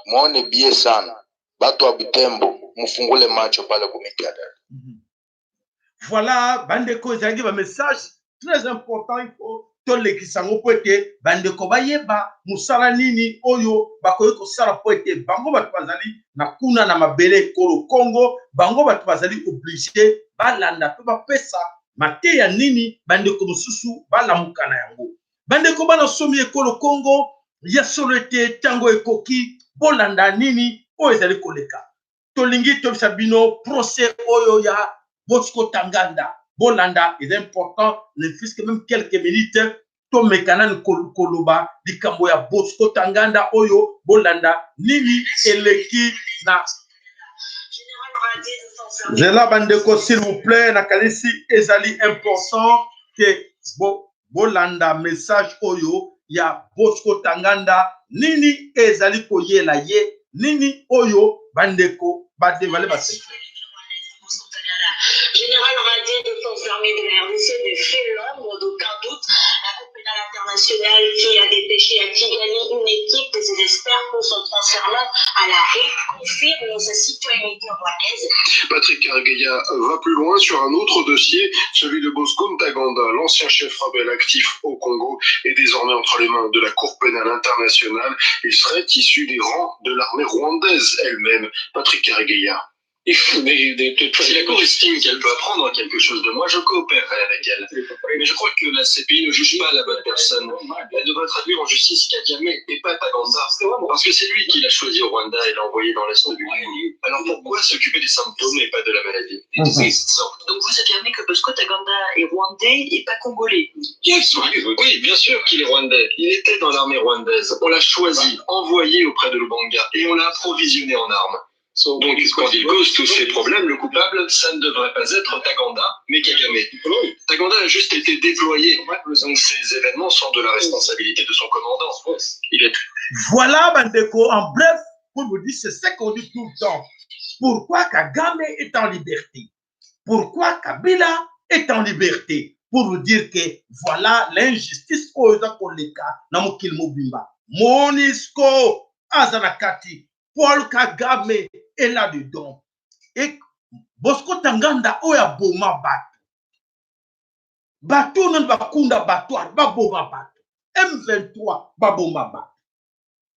mwone bie sana. Bato wa Butembo, mufungule macho pale kumikada. Voilà, bandeko ezalaki ba message très important, il faut tolekisa ngo po ete bandeko bayeba musala nini oyo bakoki kosala po ete bango bato bazali na kuna na mabele ekolo Congo, bango bato bazali obligé balanda pe bapesa mateya nini bandeko mosusu balamuka na yango. Bandeko bana somi ekolo Congo ya solo ete tango ekoki bolanda nini oyo ezali koleka. Tolingi tobisa bino procès oyo ya Bosco Tanganda. Bolanda est important, ne fût-ce que même quelques minutes, to mekanan koloba di kambo ya Bosco Tanganda oyo Bolanda nini eleki na Zela bandeko s'il vous plaît na kalisi ezali important que Bolanda message oyo ya Bosco Tanganda nini ezali koyela ye nini oyo bandeko badevale baseke. Général radié des forces armées de la RDC ne fait l'ombre d'aucun doute. La Cour pénale internationale qui a dépêché à Kigali une équipe de ses experts pour son transfèrement à la Haye confirme sa citoyenneté rwandaise. Patrick Karegeya va plus loin sur un autre dossier, celui de Bosco Ntaganda, l'ancien chef rebelle actif au Congo, est désormais entre les mains de la Cour pénale internationale. Il serait issu des rangs de l'armée rwandaise elle-même. Patrick Karegeya. Si la Cour estime qu'elle peut apprendre quelque chose de moi, je coopérerai avec elle. Mais je crois que la CPI ne juge pas la bonne personne. Elle devrait traduire en justice Kagame et pas Taganda. Parce que c'est lui qui l'a choisi au Rwanda et l'a envoyé dans l'Est du pays. Alors pourquoi s'occuper des symptômes et pas de la maladie? Donc vous affirmez que Bosco Taganda est rwandais et pas congolais? Oui, bien sûr qu'il est rwandais. Il était dans l'armée rwandaise. On l'a choisi, envoyé auprès de Lubanga et on l'a approvisionné en armes. Donc, quand il cause tous ces problèmes, le coupable, ça ne devrait pas être Taganda, mais Kagame. Taganda a juste été déployé. Donc, ces événements sont de la responsabilité de son commandant. Il est... Voilà, bandeko, en bref, pour vous dire, c'est ce qu'on dit tout le temps. Pourquoi Kagame est en liberté? Pourquoi Kabila est en liberté? Pour vous dire que voilà l'injustice aux Koleka, Namukil Mobimba, Monisco, Azanakati, Paul Kagame est là-dedans. Et Bosco Tanganda, oya boma batu. Batu non bakunda batoir, baboma batu. M23, baboma batu.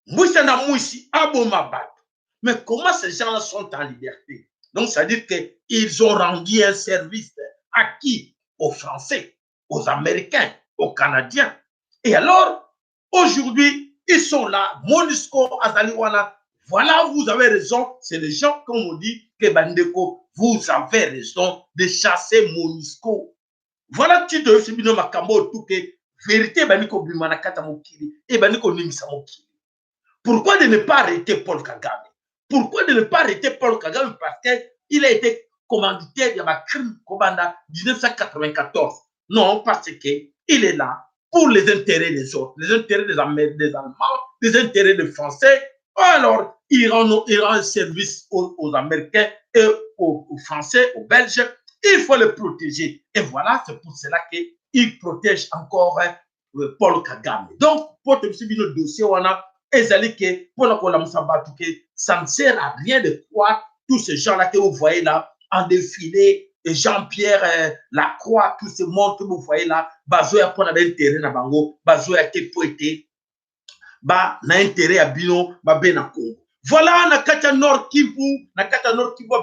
Mouissa na mouissi, aboma batu. Mais comment ces gens-là sont en liberté? Donc, ça veut dire qu'ils ont rendu un service à qui? Aux Français, aux Américains, aux Canadiens. Et alors, aujourd'hui, ils sont là, Monisco, Azaliwana. Voilà, vous avez raison. C'est les gens, comme on dit, que Bandeko, vous avez raison de chasser Monisco. Voilà, tu dois se dire, Makambo, tout que vérité, Bandeko Bimanakata Mokili et Bandeko Nimisa Mokili. Pourquoi de ne pas arrêter Paul Kagame? Pourquoi de ne pas arrêter Paul Kagame? Parce qu'il a été commanditaire de ma crime commanda 1994. Non, parce qu'il est là pour les intérêts des autres, les intérêts des Allemands, les intérêts des Français. Alors, il rend un service aux Américains et aux Français, aux Belges. Il faut les protéger. Et voilà, c'est pour cela qu'il protège encore Paul Kagame. Donc, pour te suivre le dossier, on a ezalike pour la ça ne sert à rien de croire tous ces gens-là que vous voyez là en défilé, et Jean-Pierre Lacroix, tous ces monde que vous voyez là, bazoya pour l'intérêt na bango, bazoya te poété, ba na intérêt à bino, ba bena Congo. Voilà, na kata Nord Kivu,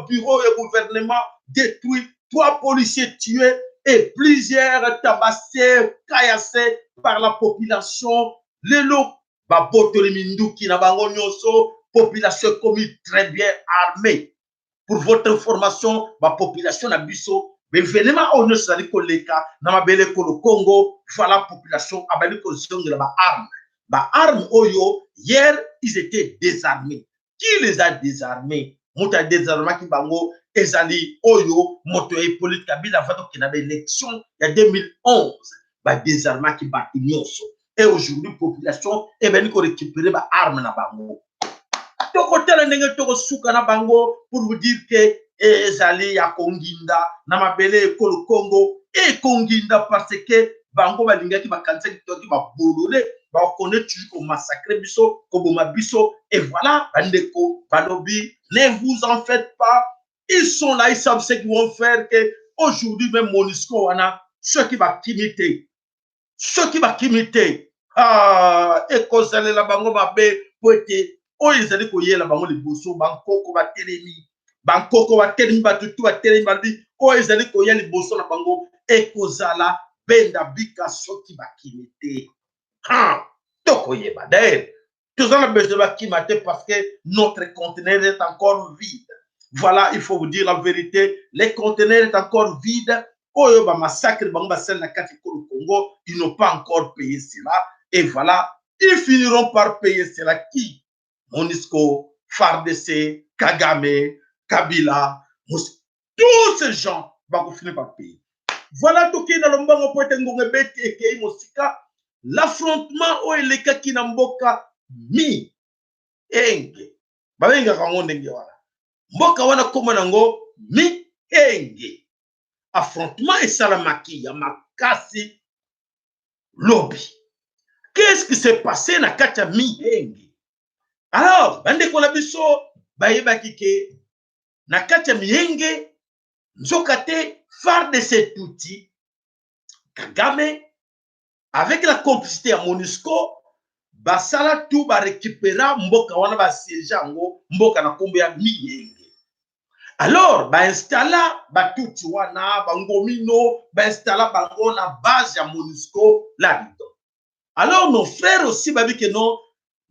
bureau et gouvernement détruit, 3 policiers tués et plusieurs tabassés, caillassés par la population. Les locaux, ba botoli minduki na bango nyonso, population commis très bien armée. Pour votre information, ma population na biso, l'événement on ne sali koleka na mabele ko le Congo, voilà population abali ko de la arme. Ba arme oyo, hier ils étaient désarmés. Qui les a désarmés? Mouta désarmé ki bango ezali oyo moto e politique Kabila fato ki na élection il y a 2011, ba désarmé ki ba nyonso. Et aujourd'hui population e bani ko récupérer ba arme na bango. Pour vous dire que ezali ya konginda na mabele ko Congo et konginda parce que bango balingaki bakanisa kitoki ba bolole on connaît toujours qu'on massacre biso, qu'on boma biso, et voilà, bandeko, balobi, ne vous en faites pas, ils sont là, ils savent ce qu'ils vont faire, que aujourd'hui même MONUSCO, on a ceux qui vont imiter, ah, et qu'on s'allait la bango mabe, pour être, oh, ils allaient couiller la bango les bousseaux, banco, va télémi, banco, va télémi, batutu, va télémi, oh, ils allaient couiller les bousseaux la bango, et qu'on s'alla, benda bika, ceux qui va imiter. Ah, tokoye badel. Tout ça, on a besoin de kimate parce que notre conteneur est encore vide. Voilà, il faut vous dire la vérité. Les conteneurs sont encore vides. Oyo ba massacre banga celle na kati au Congo, ils n'ont pas encore payé cela. Et voilà, ils finiront par payer cela. Qui? MONUSCO, FARDC, Kagame, Kabila, tous ces gens vont finir par payer. Voilà tout qui est dans le monde pour être ngongé bete et kei mosika. L'affrontement au eleka qui namboka mi enge. Babenga kango ndenge wana. Mboka wana koma nango mi enge. Affrontement et salamaki ya makasi lobby. Qu'est-ce qui s'est passé na kacha mi enge? Alors, bande ko la biso bayeba kike na kacha mi enge nzokate FARDC tuti Kagame avec la complicité à MONUSCO, basala tout ba récupérer mboka wana ba siège ngo mboka na kombo ya miyenge. Alors ba installa ba tout wana ba ngomino ba installa bango na base ya MONUSCO là-dedans. Alors nos frères aussi ba dit que non,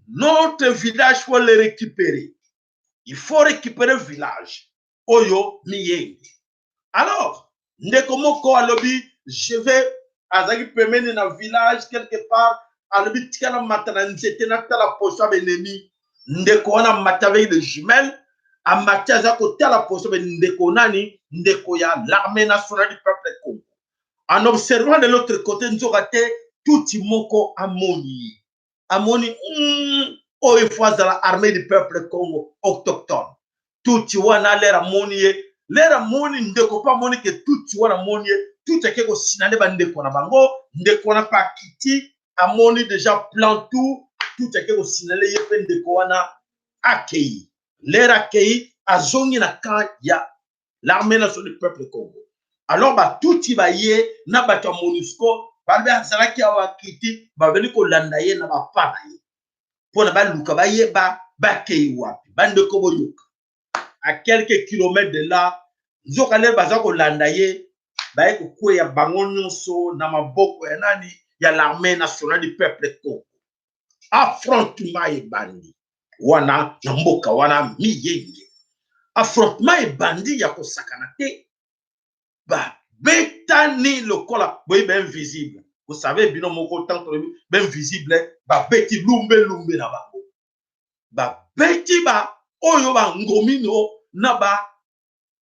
notre village faut le récupérer. Il faut récupérer le village oyo miyenge. Alors ndeko moko alobi je vais azaki pemene na village quelque part alobi tikala matana nzete na tala poso benemi ndeko wana mata avec des jumelles amata za ko tala poso ben ndeko nani ndeko ya l'armée nationale du peuple Congo. En observant de l'autre côté nzokate tout moko amoni o efwa za l'armée du peuple Congo autochtone tout wana l'air amoni ndeko pa moni que tout wana moni tout est que sinale bandeko na bango ndeko na pakiti amoni déjà plan tout est que sinale yepe ndeko wana akei l'air akei azongi na camp ya l'armée nationale du peuple Congo. Alors ba tout ba ye na ba ta MONUSCO ba be azalaki awakiti ba beli ko landa ye na ba pa ye pona ba luka ba ye ba kei wapi bandeko boyoka à quelques kilomètres de là nzoka le baza ko landa ye ba ko kweya bango nyonso na maboko ya nani ya l'armée nationale du peuple Congo. Affrontement et bandi wana na mboka wana miyenge. Affrontement et bandi ya ko sakana te ba betani lokola boy ben visible. Vous savez bino moko tant ben visible ba beti lumbe na bango. Ba beti ba oyo ba ngomino na ba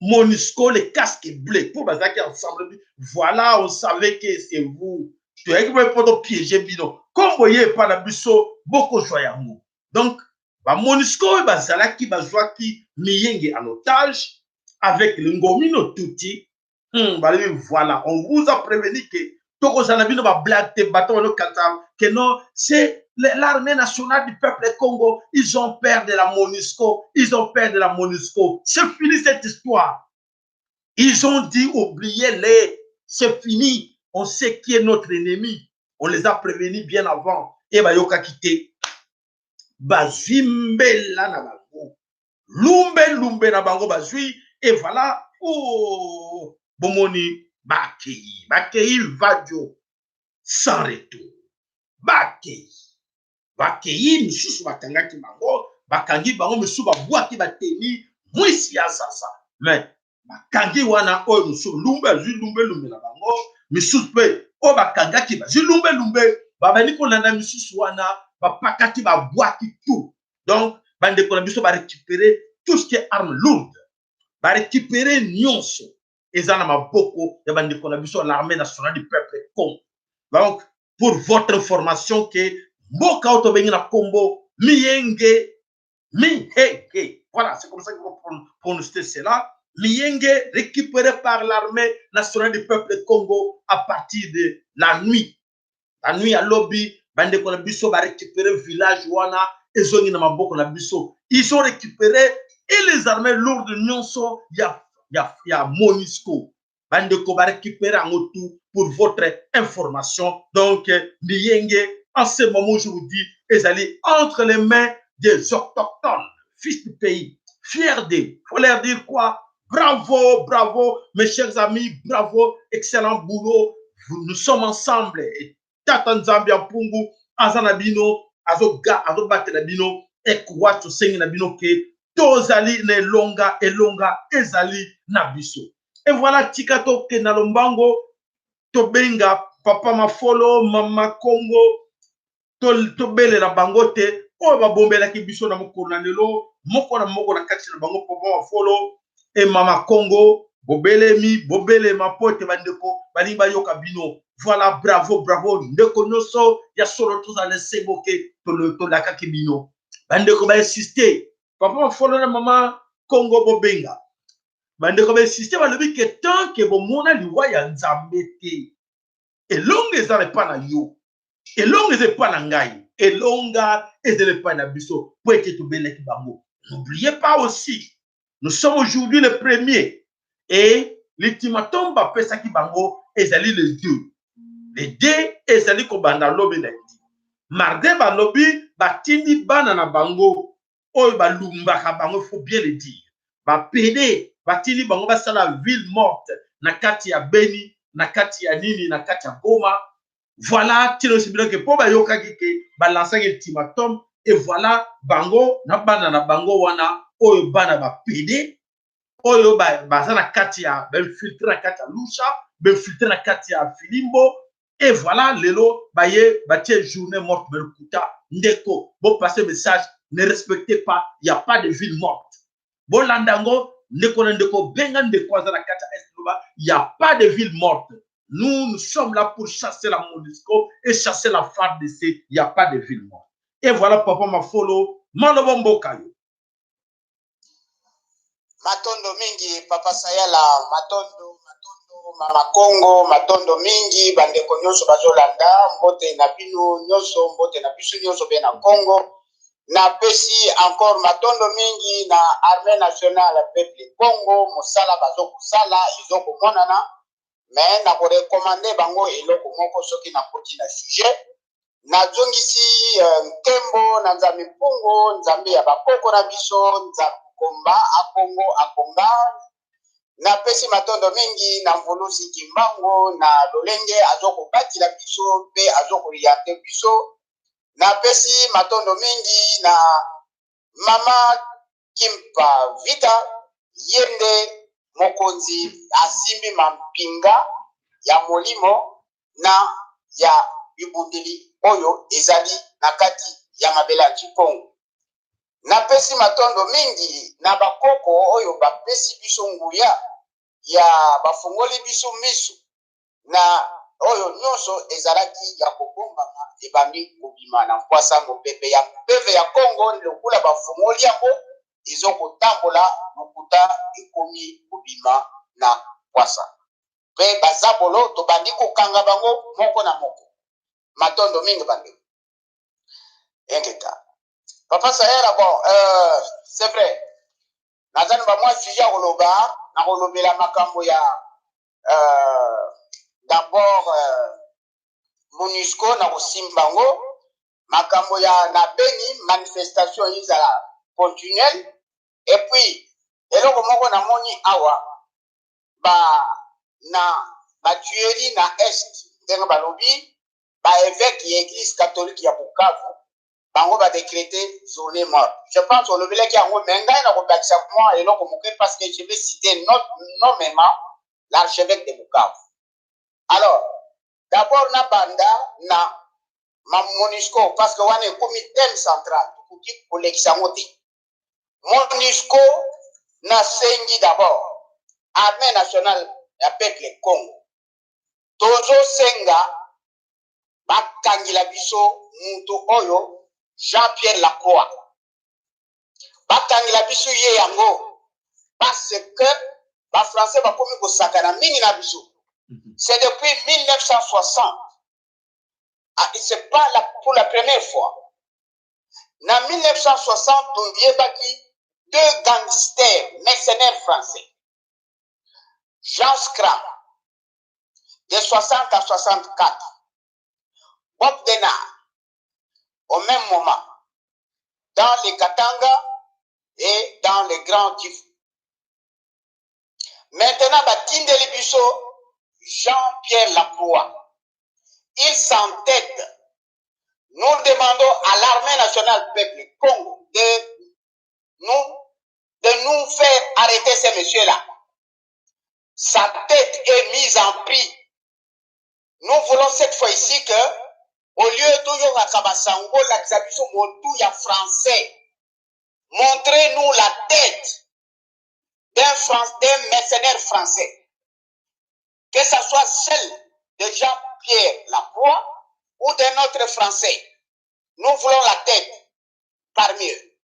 MONUSCO, les casques bleus, pour bazaki ensemble, voilà, on savait que c'est vous. Tu as pas piéger bino. Comme vous voyez, pas la biso, beaucoup joyamou. Donc, ba MONUSCO, bazalaki, bazwaki, miyenge en otage, avec le ngomino touti. Voilà, on vous a prévenu que, toko zanabino ba blague te bateau que non, c'est l'armée nationale du peuple Congo, ils ont peur de la MONUSCO, C'est fini cette histoire. Ils ont dit, oubliez-les, c'est fini. On sait qui est notre ennemi. On les a prévenus bien avant. Et bayoka kite. Bazimbe la na bango. Lumbe na bango bazui. Et voilà. Oh, bomoni, bakei vadio. Sans retour. Bakei misusu bakangaki bango bakangi bango misusu babwaki bateni mwisi ya sasa mais bakangi wana oyo misusu lumbe na bango misusu pe o bakangaki lumbe babani kolanda misusu wana bapakaki babwaki tout. Donc bandeko na biso ba récupérer tout ce qui est arme lourde ba récupérer nyonso eza na maboko ya bandeko na biso l'armée nationale du peuple Congo. Donc pour votre information que mboka auto bengi na kombo miyenge. Voilà, c'est comme ça qu'il faut prononcer cela. Miyenge récupéré par l'armée nationale du peuple Congo à partir de la nuit. La nuit à lobby, bande ko na biso ba récupérer village wana ezongi na maboko na biso. Ils ont récupéré et les armées lourdes nyonso ya MONUSCO. Bande ko ba récupérer en tout pour votre information. Donc Liyenge en ce moment je vous dis ezali entre les mains des autochtones, fils du pays, fiers d'eux. Faut leur dire quoi? Bravo, bravo, mes chers amis, bravo, excellent boulot. Nous sommes ensemble. Et Tata Nzambi Ampungu, Azanabino, Azobatenabino, Ekwacho Sengi Nabino ke, Tozali ne longa ezali nabiso. Et voilà, Tikato ke Nalombango, Tobenga, Papa Mafolo, Mama Congo, Tobele la bangote, o ba bombela ki biso na moko na lelo, moko na kati na bango Papa Mafolo, et Mama Congo, bobele ma pote bandeko, bali ba yoka bino. Voilà, bravo, bravo, ndeko noso, ya solo tous les seboke, to la kaki bino. Bandeko ba insister, Papa Mafolo na Mama Congo bobenga. Bandeko ba insister, ba lobi que tant que bomona liwa ya Nzambe te. Elonga ezale pa na yo. Elonga ezale pa na ngai. Elonga ezale pa na biso. Pour que tu beleki bango. N'oubliez pas aussi, nous sommes aujourd'hui le 1er. Et l'ultimatum va pesa ki bango ezali les deux. Les deux ezali ko banda lobi na di. Mardi ba lobi batindi bana na bango. Oyo ba lumbaka bango, faut bien le dire. Ba pede batindi bango ba sala ville morte na kati ya Beni, na kati ya nini, na kati ya Goma. Voilà, tino sibilo ke po ba yoka kike ba lancer ultimatum et voilà bango na bango wana oyo bana ba pede. Oyo baza na kati ya filtre na kati ya Lusha, filtre na kati ya Filimbo, et voilà lelo baye batie journée morte Belukuta. Ndeko, bon passer message, ne respectez pas, il n'y a pas de ville morte. Bon landango, ndeko benga ndeko aza na kati ya Est-Loba, il n'y a pas de ville morte. Nous sommes là pour chasser la MONUSCO et chasser la FARDC, il n'y a pas de ville morte. Et voilà Papa Mafolo, Malobombo Kayo. Matondo mingi Papa Sayala, matondo Mama Congo, matondo mingi bandeko nyonso bazolanda, mbote na bino nyonso, mbote na biso nyonso be na Congo. Na pesi encore matondo mingi na armée nationale peuple Congo, mosala bazokosala izoko monana, mais na ko recommander bango eloko moko soki na koti na sujet. Na zongisi nkembo na Nzambe Mpungu, Nzambe ya bakoko na biso, Nzambe komba akongo akonga. Na pesi matondo mingi na mvulusi Kimbango na Lolenge azoko bati la biso pe azoko yate biso. Na pesi matondo mingi na Mama Kimpa Vita yende mokonzi asimbi mampinga ya molimo na ya bibundeli oyo ezali na kati ya mabela Chipongo. Na pesi matondo mingi na bakoko oyo bapesi biso nguya ya bafungoli biso misu na oyo nyonso ezalaki ya kobombama ebandi kobima na nkwasa mopepe ya mpeve ya Congo lokula bafungoli yango ezokotambola lokuta ekomi kobima na nkwasa. Pe bazabolo tobandi kokanga bango moko na moko. Matondo mingi bandi. Enketa. Papa Sayala, bon, c'est vrai. Nazani ba moi sujet koloba, na kolobela makambo ya d'abord MONUSCO na kosimbango, makambo ya na Beni manifestation izala continuelle et puis eloko moko na moni awa ba tuerie na est ndenge balobi ba évêque ya église catholique ya Bukavu bango va décréter journée morte. Je pense au level qui a un menga na kobakisa moi et loko moke parce que je vais citer nommément l'archevêque de Bukavu. Alors, d'abord na banda na MONUSCO parce que wana comité central pour kolekisa ngoti. MONUSCO na sengi d'abord armée nationale ya peuple Congo. Tozo senga bakangila biso mutu oyo Jean-Pierre Lacroix. Batangila biso ye yango parce que ba français ba komi ko sakana mingi na biso. C'est depuis 1960 c'est pas pour la première fois. En 1960, il y a deux gangsters mercenaires français. Jean Scram, de 60 à 64. Bob Denard, au même moment, dans les Katanga et dans les Grands Kivu. Maintenant, Batinde Libusso, Jean-Pierre Lacroix, il s'entête. Nous demandons à l'armée nationale peuple Congo de nous faire arrêter ces messieurs-là. Sa tête est mise en prix. Nous voulons cette fois-ci que, au lieu toujours à Kabasango, la Xabiso Motou, il y a français. Montrez-nous la tête d'un mercenaire français. Que ce soit celle de Jean-Pierre Lacroix ou d'un autre français. Nous voulons la tête parmi eux.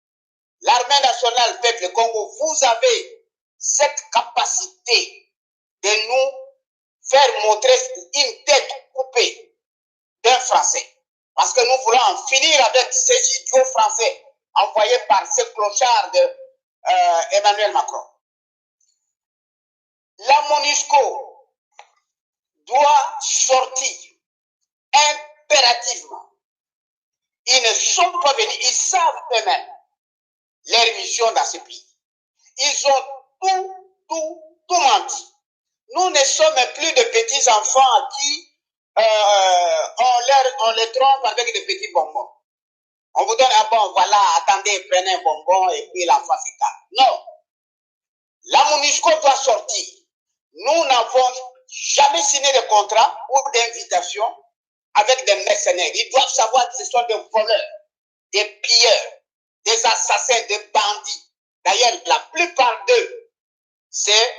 L'armée nationale peuple Congo, vous avez cette capacité de nous faire montrer une tête coupée d'un Français. Parce que nous voulons en finir avec ces idiots français envoyés par ce clochard de Emmanuel Macron. La MONUSCO doit sortir impérativement. Ils ne sont pas venus, ils savent eux-mêmes leur mission dans ce pays. Ils ont tout menti. Nous ne sommes plus de petits enfants à qui on les trompe avec des petits bonbons. On vous donne un bon, voilà, attendez, prenez un bonbon et puis l'enfant s'écarte. Non. La MONUSCO doit sortir. Nous n'avons jamais signé de contrat ou d'invitation avec des mercenaires. Ils doivent savoir que ce sont des voleurs, des pilleurs, des assassins, des bandits. D'ailleurs, la plupart d'eux, c'est,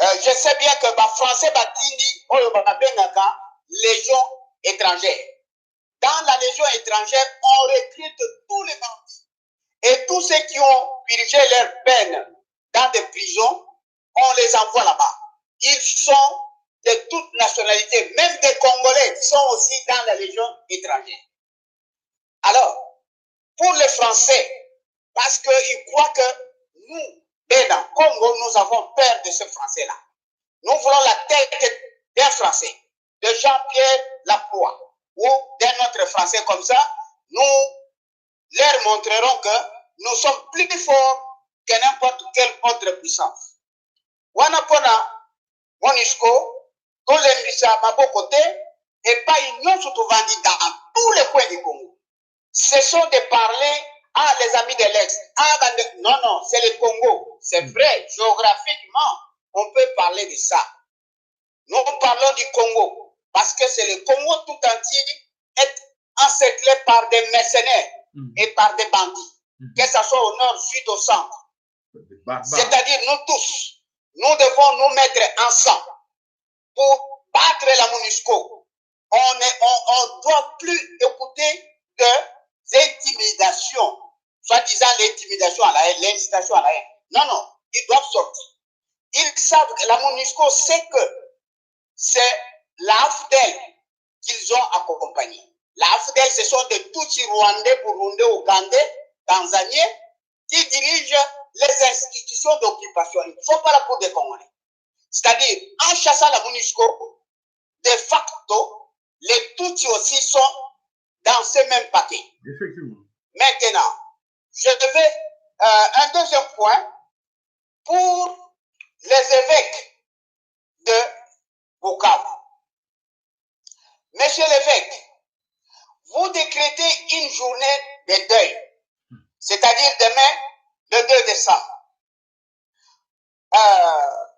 je sais bien que les Français batindi, légion étrangère. Dans la légion étrangère, on recrute tous les bandits. Et tous ceux qui ont purgé leur peine dans des prisons, on les envoie là-bas. Ils sont de toutes nationalités, même des Congolais qui sont aussi dans la légion étrangère. Alors, pour les Français, parce qu'ils croient que nous, dans Congo, nous avons peur de ce Français-là. Nous voulons la tête d'un Français, de Jean-Pierre Lacroix, ou d'un autre Français comme ça. Nous leur montrerons que nous sommes plus forts que n'importe quelle autre puissance. Wanapona, MONUSCO, tous les Missa, Mabokote, et pas une autre vendue dans tous les coins du Congo. Ce sont des parler à les amis de l'Est. Non, non, c'est le Congo. C'est vrai, géographiquement, on peut parler de ça. Nous parlons du Congo, parce que c'est le Congo tout entier est encerclé par des mercenaires et par des bandits, que ce soit au nord, sud, au centre. C'est-à-dire nous tous, nous devons nous mettre ensemble pour battre la MONUSCO. On ne doit plus écouter des intimidations, soi-disant l'intimidation à la haine, l'incitation à la haine. Non, non, ils doivent sortir. Ils savent que la MONUSCO sait que c'est l'AFDEL qu'ils ont accompagné. L'AFDEL, ce sont des Tutsis rwandais, burundais, ougandais, tanzaniens, qui dirigent les institutions d'occupation. Ils ne sont pas là pour des Congolais. C'est-à-dire, en chassant la MONUSCO, de facto, les Tutsis aussi sont dans ce même paquet. Effectivement. Maintenant, je vais un deuxième point pour les évêques de Bukavu. Monsieur l'évêque, vous décrétez une journée de deuil, c'est-à-dire demain, le 2 décembre.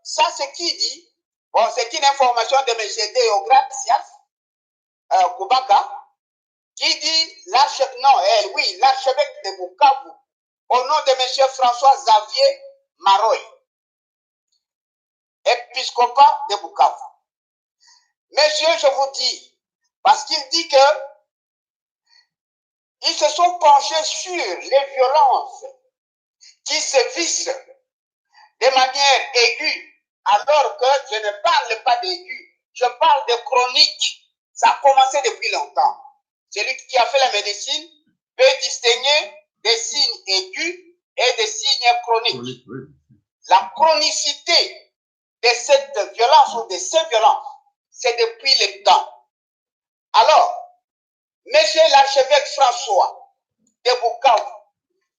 Ça, c'est qui dit? Bon, c'est une information de M. Deogratias Koubaka, qui dit l'archevêque de Bukavu, au nom de M. François Xavier Maroy, épiscopat de Bukavu. Monsieur, je vous dis, parce qu'il dit que ils se sont penchés sur les violences qui se vissent de manière aiguë, alors que je ne parle pas d'aigu, je parle de chronique. Ça a commencé depuis longtemps. celui qui a fait la médecine, peut distinguer des signes aigus et des signes chroniques. La chronicité de cette violence ou de ces violences, c'est depuis le temps. Alors, Monsieur l'archevêque François de Bukavu,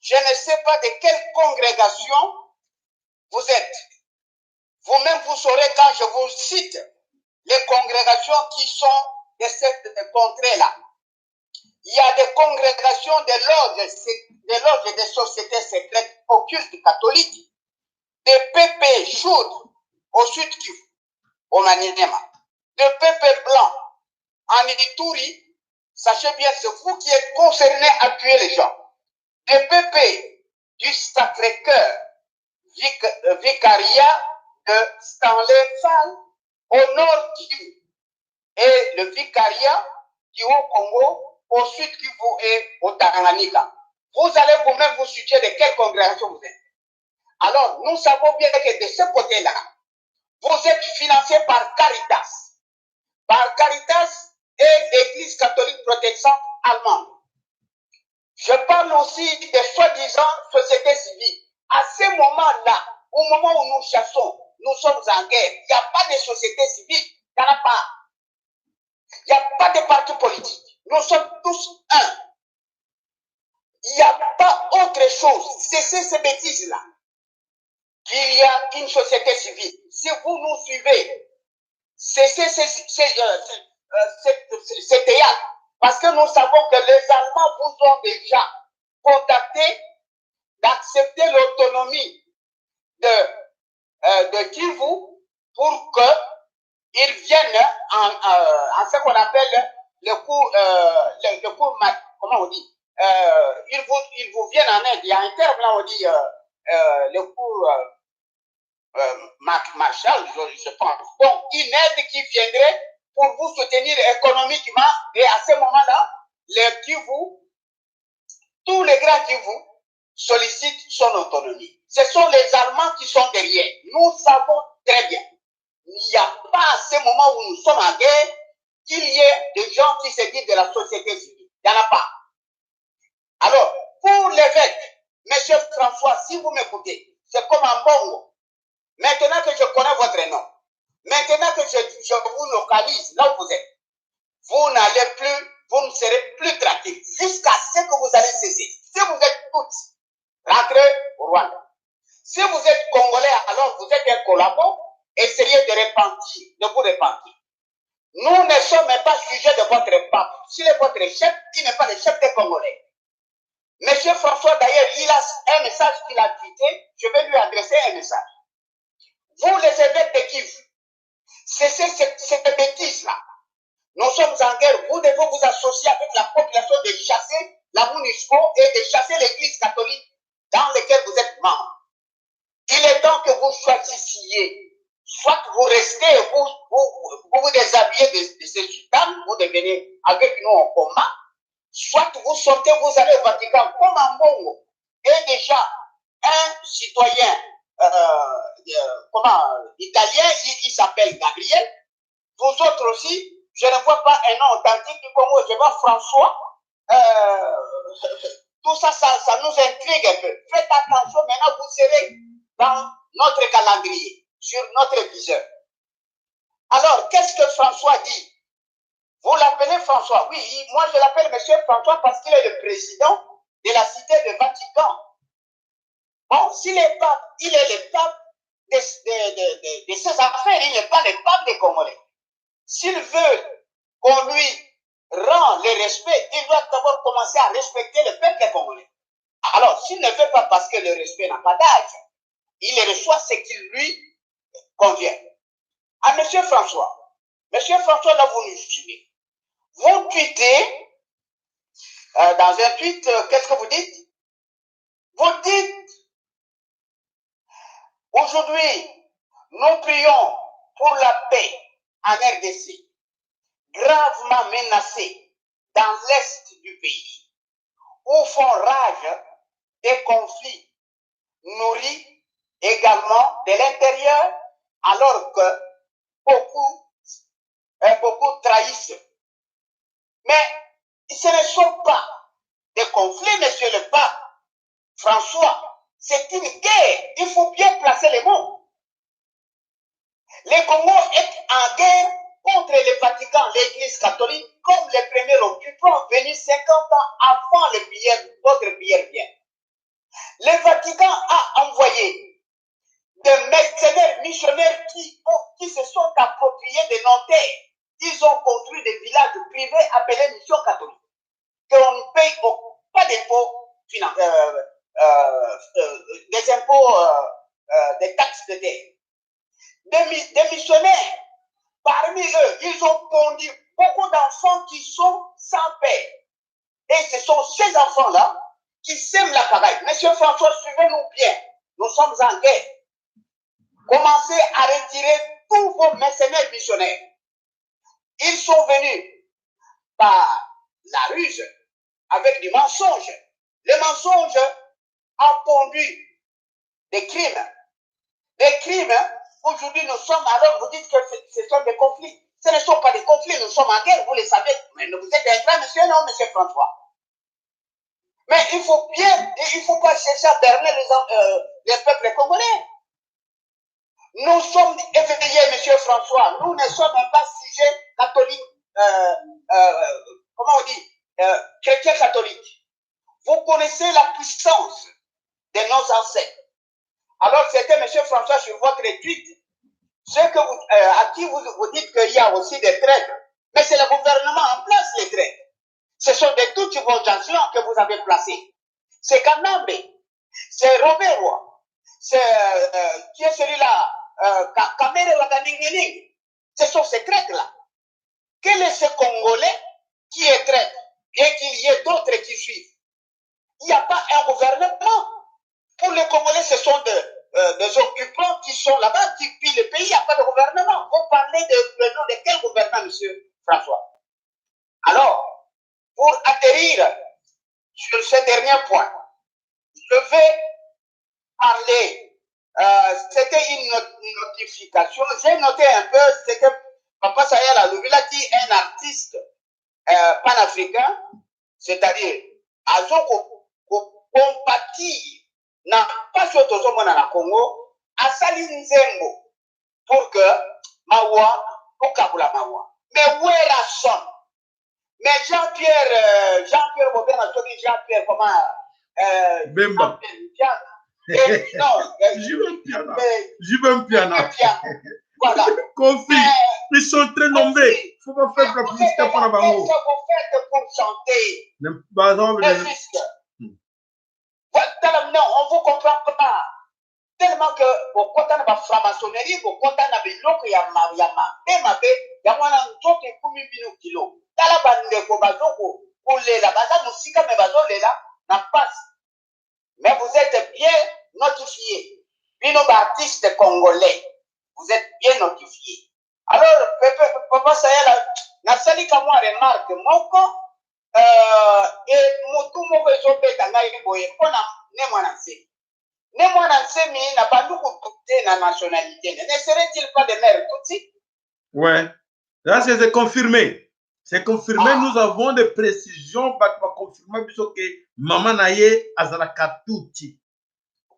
je ne sais pas de quelle congrégation vous êtes. Vous-même, vous saurez quand je vous cite les congrégations qui sont de cette contrée-là. Il y a des congrégations de loges des sociétés secrètes occultes catholiques, des PP chaudes au sud Kivu, au Maniema, des PP blancs en Ituri. Sachez bien, c'est vous qui êtes concernés à tuer les gens. Des PP du Sacré-Cœur, vicariat de Stanley Fall au nord Kivu et le vicariat du Haut-Congo au sud Kivu et au Tanganyika. Vous allez vous-même vous situer de quelle congrégation vous êtes. Alors, nous savons bien que de ce côté-là, vous êtes financé par Caritas. Par Caritas et l'Église catholique protestante allemande. Je parle aussi des soi-disant sociétés civiles. À ce moment-là, au moment où nous chassons, nous sommes en guerre. Il n'y a pas de société civile. Il n'y en a pas. Il n'y a pas de parti politique. Nous sommes tous un. Il n'y a pas autre chose. Cessez ces bêtises-là. Qu'il y a une société civile. Si vous nous suivez, cessez ces théâtres. Parce que nous savons que les Allemands vous ont déjà contacté d'accepter l'autonomie de Kivu pour qu'ils viennent en ce qu'on appelle le cours, comment on dit, ils vous viennent en aide. Il y a un terme là, on dit le cours Marshall, je pense. Donc, une aide qui viendrait pour vous soutenir économiquement, et à ce moment-là, les Kivu, tous les grands Kivu sollicitent son autonomie. Ce sont les Allemands qui sont derrière. Nous savons très bien. Il n'y a pas à ce moment où nous sommes en guerre qu'il y ait des gens qui se disent de la société civile. Il n'y en a pas. Alors, pour l'évêque, Monsieur François, si vous m'écoutez, c'est comme un bongo. Maintenant que je connais votre nom, maintenant que je vous localise là où vous êtes, vous n'allez plus, vous ne serez plus tranquille jusqu'à ce que vous allez cesser. Si vous êtes tous rentrés au Rwanda, si vous êtes Congolais, alors vous êtes un collabo, essayez de vous repentir. Nous ne sommes pas sujets de votre pape. S'il est votre chef, il n'est pas le chef des Congolais. Monsieur François, d'ailleurs, il a un message qu'il a tweeté, je vais lui adresser un message. Vous, les évêques de Kivu, cessez cette bêtise-là. Nous sommes en guerre. Vous devez vous associer avec la population de chasser la MONUSCO et de chasser l'église catholique dans laquelle vous êtes membre. Il est temps que vous choisissiez. Soit vous restez, vous déshabillez de ces sultans, vous devenez avec nous en combat. Soit vous sortez, vous allez au Vatican comme un bongo. Et déjà, un citoyen italien, il s'appelle Gabriel. Vous autres aussi, je ne vois pas un nom authentique du Congo, je vois François. Tout ça, ça nous intrigue un peu. Faites attention, maintenant vous serez dans notre calendrier, sur notre viseur. Alors, qu'est-ce que François dit? Vous l'appelez François? Oui, moi je l'appelle Monsieur François parce qu'il est le président de la cité de Vatican. Bon, s'il est pape, il est le pape de ses affaires, il n'est pas le pape des Congolais. S'il veut qu'on lui rende le respect, il doit d'abord commencer à respecter le peuple congolais. Alors, s'il ne veut pas parce que le respect n'a pas d'âge, il reçoit ce qui lui convient. À Monsieur François, là vous nous suivez. Vous tweetez, dans un tweet, qu'est-ce que vous dites? Vous dites, aujourd'hui, nous prions pour la paix en RDC, gravement menacée dans l'est du pays, où font rage des conflits nourris également de l'intérieur, alors que beaucoup trahissent. Mais Ce ne sont pas des conflits, monsieur le pape François. C'est une guerre. Il faut bien placer les mots. Le Congo est en guerre contre le Vatican, l'Église catholique, comme les premiers occupants venus 50 ans avant votre prière bien. Le Vatican a envoyé des mercenaires missionnaires qui se sont appropriés de nos terres. Ils ont construit des villages privés appelés missions catholiques. Qu'on ne paye pas d'impôts, des impôts, des taxes de terre. Des missionnaires, parmi eux, ils ont pondu beaucoup d'enfants qui sont sans père. Et ce sont ces enfants-là qui sèment la pagaille. Monsieur François, suivez-nous bien. Nous sommes en guerre. Commencez à retirer tous vos mercenaires missionnaires. Ils sont venus par la ruse avec du mensonge. Le mensonge a conduit des crimes. Des crimes, aujourd'hui nous sommes, alors vous dites que ce sont des conflits. Ce ne sont pas des conflits, nous sommes en guerre, vous le savez. Mais vous êtes un grand monsieur, non, monsieur François. Mais il faut pas chercher à berner les peuples congolais. Nous sommes éveillés, monsieur François. Nous ne sommes pas sujets catholiques, comment on dit, chrétiens catholiques. Vous connaissez la puissance de nos ancêtres. Alors, c'était monsieur François sur votre tweet, à qui vous dites qu'il y a aussi des traîtres. Mais c'est le gouvernement en place, les traîtres. Ce sont des toutes subventions que vous avez placées. C'est Kanambe, c'est Robert Roy, c'est qui est celui-là, Kamere Waganingini. Ce sont ces traîtres-là. Quel est ce Congolais qui est traître, bien qu'il y ait d'autres qui suivent? Il n'y a pas un gouvernement. Pour les Congolais, ce sont des occupants qui sont là-bas, qui pillent le pays. Il n'y a pas de gouvernement. Vous parlez de quel gouvernement, monsieur François? Alors, pour atterrir sur ce dernier point, je vais parler. C'était une notification. J'ai noté un peu ce que Papa Sayala Louvila, qui est un artiste panafricain, c'est-à-dire, Azoko compatit na pas sur Tozomona na Congo, à Salinzembo, pour que Mawa, pour Kabula Mawa. Mais où est la somme? Mais Jean-Pierre Robert a dit Jean-Pierre, comment Bemba. Non, je veux un piano. Voilà. Conflit. Ils sont très nombreux. Il ne faut pas faire de la publicité pour la bango. Qu'est-ce que vous faites pour chanter? Non, on ne vous comprend pas. Tellement que au content de la franc-maçonnerie, au content de l'eau, il y a ma, il y a un autre qui est bino kilo. Dans la bande de Bazoko, pour les la base, musique, mais Bazo, les là, n'a pas. Mais vous êtes bien notifiés. Bino artistes congolais, vous êtes bien notifiés. Alors, Papa Sayala, n'a sali comme moi remarque, mon et tout mon réseau est dans la boye, on a némonancé. Némonancé, mais il n'a pas beaucoup de la nationalité. Ne serait-il pas de mère tout de suite? Ouais. Là, c'est confirmé. C'est confirmé. Nous avons des précisions. Pour confirmer que maman naye azala katuti.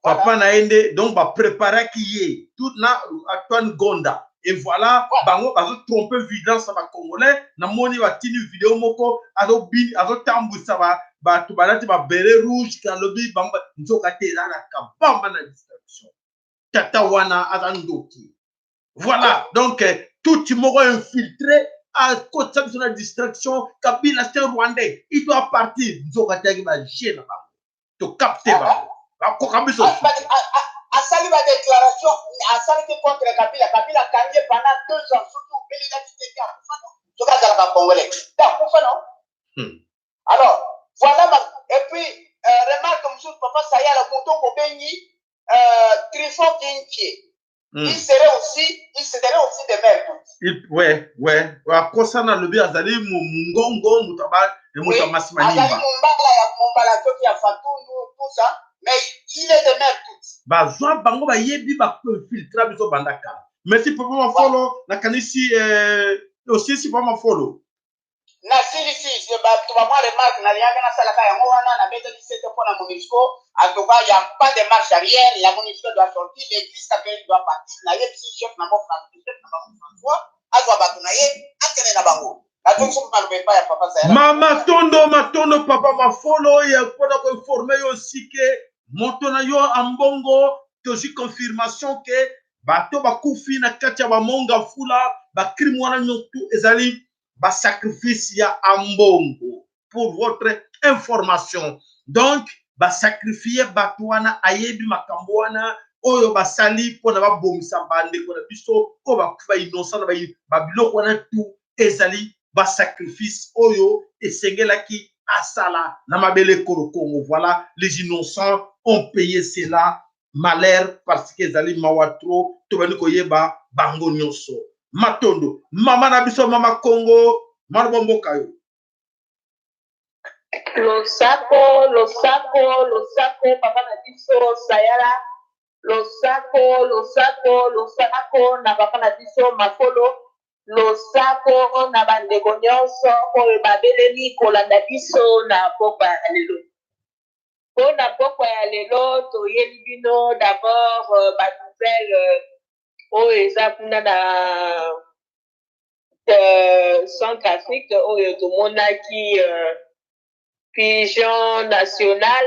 Papa naende donc va préparer qui est tout na Antoine Gonda. Et voilà, bango bazo tromper vidéo ça va congolais. Na moni va tini vidéo moko azo bin azo tambu ça va tout balati va beret rouge quand lobby bango nzoka te na kabamba na distraction. Tata wana azandoki. Voilà, donc tout le monde infiltré à côté de la distraction. Kabila c'est rwandais. Il doit partir. Nzoka te va gêner là-bas. Tu captes ba. À saluer la déclaration, à saluer contre Kabila. Kabila a gagné pendant 2 ans, surtout Béli Latité en Congolais. Alors, voilà, et puis, remarque comme ça, Papa Saya, le bouton pour Béni, Trifon Kintier. Il serait aussi des mères. Ouais. À cause ça, le bien, Azali, Mungongo, Moutaba, et Moutamasmanimba. Azali, Mumbala, qui a Fatou, tout ça. Mais il est de mère toutes. Bah, Zoa Bango va yebi ba filtrer biso bandaka. Mais si papa ma follow, la kanisi aussi si papa ma follow. na silisi tu va moi remarque na lianga na sala kaya ngwana na bête qui c'était pour la MONUSCO en tout cas il y a pas de marche arrière la MONUSCO doit sortir l'église qu'elle doit partir na ye petit chef na bon François azwa batu na ye akene na bango atonso pa le pas ya papa ça mama tondo papa mafolo ya pona ko informer yo sike moto na yo ambongo tozi confirmation que bato bakufi na kati ya bamonga fula bakrime wana nyotu ezali sacrifice ya ambongo pour votre information. Donc sacrifier bato wana ayebi makambo wana oyo basali pona babomisa bande kona biso ko bakufa innocent na babiloko wana tout ezali sacrifice oyo esengelaki asala na mabele Congo. Voilà, les innocents ont payé cela malheur parce que ezali mawatro to bani koyeba bango nyonso. Matondo mama na biso mama Congo marabombo kayo lo saco papa na biso sayara lo saco na papa na biso makolo lo saco na bandeko nyonso oyo babeleli kolanda biso na pokwa ya lelo. Po na pokwa ya lelo toyebi bino d'abord banouvelle oyo eza kuna na Centrafrique oyo tomonaki pigeon national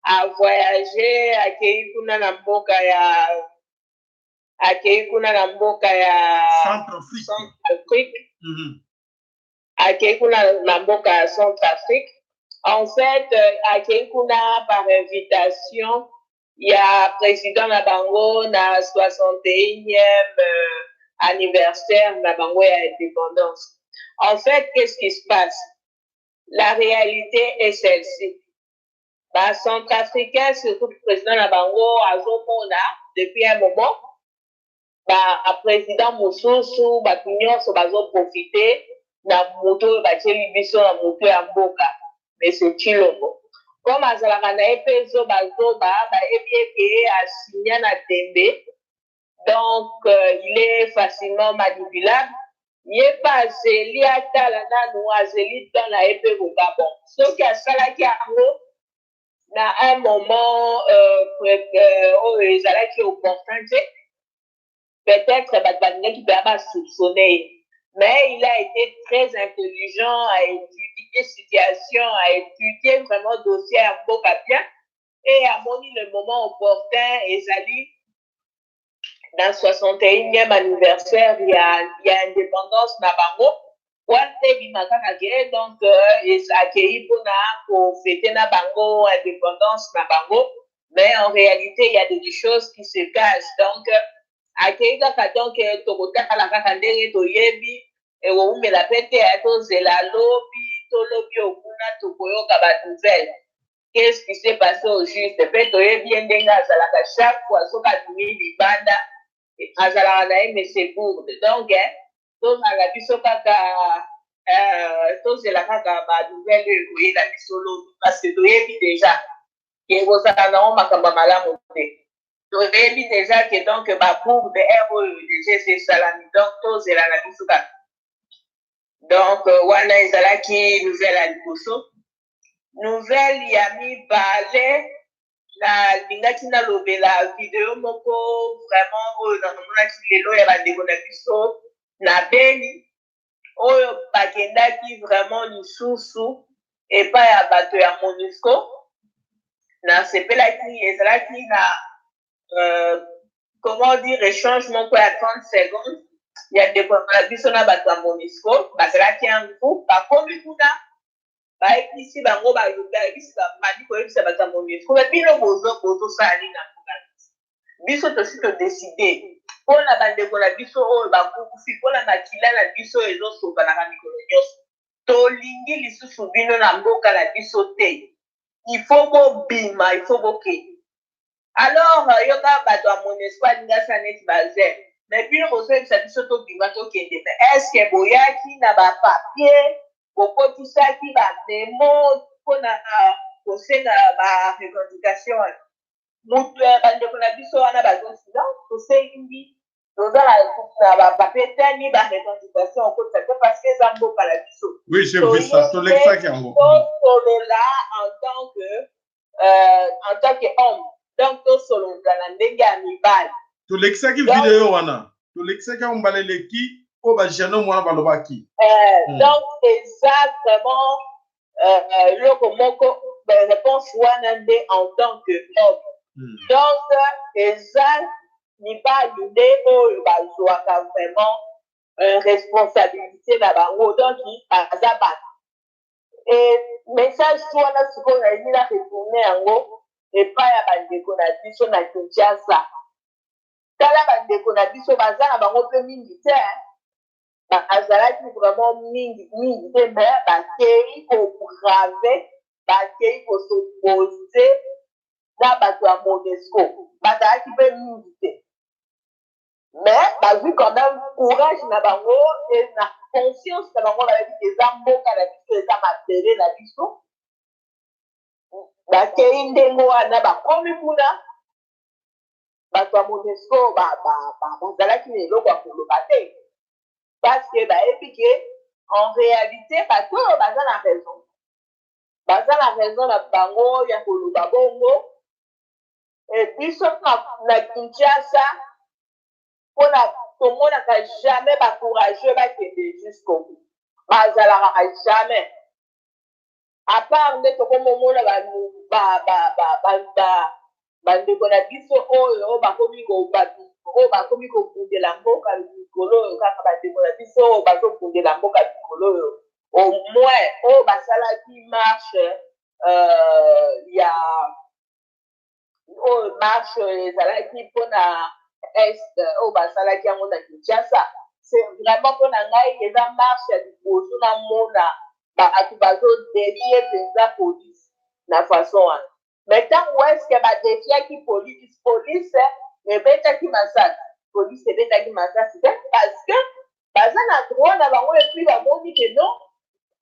a voyagé akei kuna na mboka ya Centrafrique. Akei kuna na mboka ya Centrafrique. En fait, akei kuna par invitation ya président na bango na 61e anniversaire na bango ya indépendance. En fait, qu'est-ce qui se passe? La réalité est celle-ci. Centrafricain, surtout le président Nabango, azomona depuis un moment, a président Moussousou, Batunyon, so bazo profiter na moto, bateli biso na moto ya mboka. Mais c'est Chilombo. Comme azalaka na epezo bazo ebieke a signé na tembe, donc il est facilement manipulable. Yé pas zeli atala nanu azeli dans la épée au Gabon. Ce qui a salaki ango na un moment ezalaki opportun, peut-être qui peut pas soupçonner, mais il a été très intelligent à étudier situation, à étudier vraiment dossier à Boka bien et à moni le moment opportun ezali dans 61e anniversaire, il y a indépendance na bango. Wante bimakaka ke donc accueilli pour fêter na bango indépendance na bango, mais en réalité il y a des choses qui se cachent. Donc accueilli kaka donc tokotaka la kaka ndenge toyebi et on met la pete à cause de la lobby okuna tokoyoka ba nouvelle. Qu'est-ce qui s'est passé au juste? Peut toyebi ndenge azalaka chaque fois soka dumi libanda azalaka na ye mais c'est bourde. Donc tozala biso kaka tozela kaka banouvelle oyo koyela biso lobi parce que toyebi déjà ke kozala nango makambo malamu te. Toyebi déjà ke donc babourde oyo déjà esalami, donc tozela na biso kaka. Donc wana ezalaki nouvelle ya liboso. Nouvelle ya mibale na lingaki nalobela video moko vraiment oyo namonaki lelo ya bandeko na biso na Beni oyo bakendaki vraiment lisusu epai ya bato ya MONUSCO na sepelaki ezalaki na comment dire échange moko ya 30 secondes ya ndeko na biso na bato ya MONUSCO bazalaki un groupe bakomi kuna baebisi bango bayebisi bamandi koyebisa bato ya MONUSCO bino bozosala nini na mboka biso tosi todeside mpona bandeko na biso oyo bakufi mpona makila na biso ezosobanaka mikolo nyonso tolingi lisusu bino na mboka na biso te, il faut bobima, il faut bokende. Alors yoka bato ya MONUSCO alingasa neti bazer mais bino bozoyebisa biso tobima tokende me estce boyaki na bapapier bokotisaki bamemo mpona kosenga barevendication mutu bandeko na biso wana bazosila tosengi na papier tani ba revendication en côté parce que ça mboka la biso. Oui, j'ai vu ça. To l'exact yango. Solo là en tant que homme. Donc to solo na ndenge ya mibali. To l'exact vidéo wana. To l'exact ombaleleki o ba jano mwana balobaki. Donc exactement réponse wana nde en tant que homme. Donc exact mibali nde oyo bazwaka vraiment responsabilité na bango donc aza bato. Et message wana sikoyo nayebi na retourne yango epai ya bandeko na biso na Kinshasa. Tala bandeko na biso baza na bango mpe mingi te bazalaki vraiment mingi te me bakei kograve bakei kosopose na bato ya Monesco bazalaki mpe mingi te mais bazwi quand même courage na bango et na conscience na bango bayebi eza mboka na biso eza mabele na biso bakei ndenge wana bakomi kuna bato ya Monesco bazalaki na eloko ya koloba te parce que bayebi ke en réalité bato oyo baza na raison na bango ya koloba bongo biso na Kinshasa mpona tomonaka jamais bacourageux bakende jusqu'au bout bazalaka jamais à part nde tokomomona bandeko na biso oyo bakomi kobundela mboka likolo oyo kaka bandeko na biso oyo bazobundela mboka likolo oyo au moins oyo basalaki marche ya oyo marche ezalaki mpona est oyo basalaki yango na Kinshasa c'est vraiment mpona ngai eza marche ya liboso na mona bato bazodefie mpenza polise na façon wana mais ntango eske badefiaki polise ebetaki masasi polise ebetaki masasi te parce que baza na droit na bango epui bamoni ke non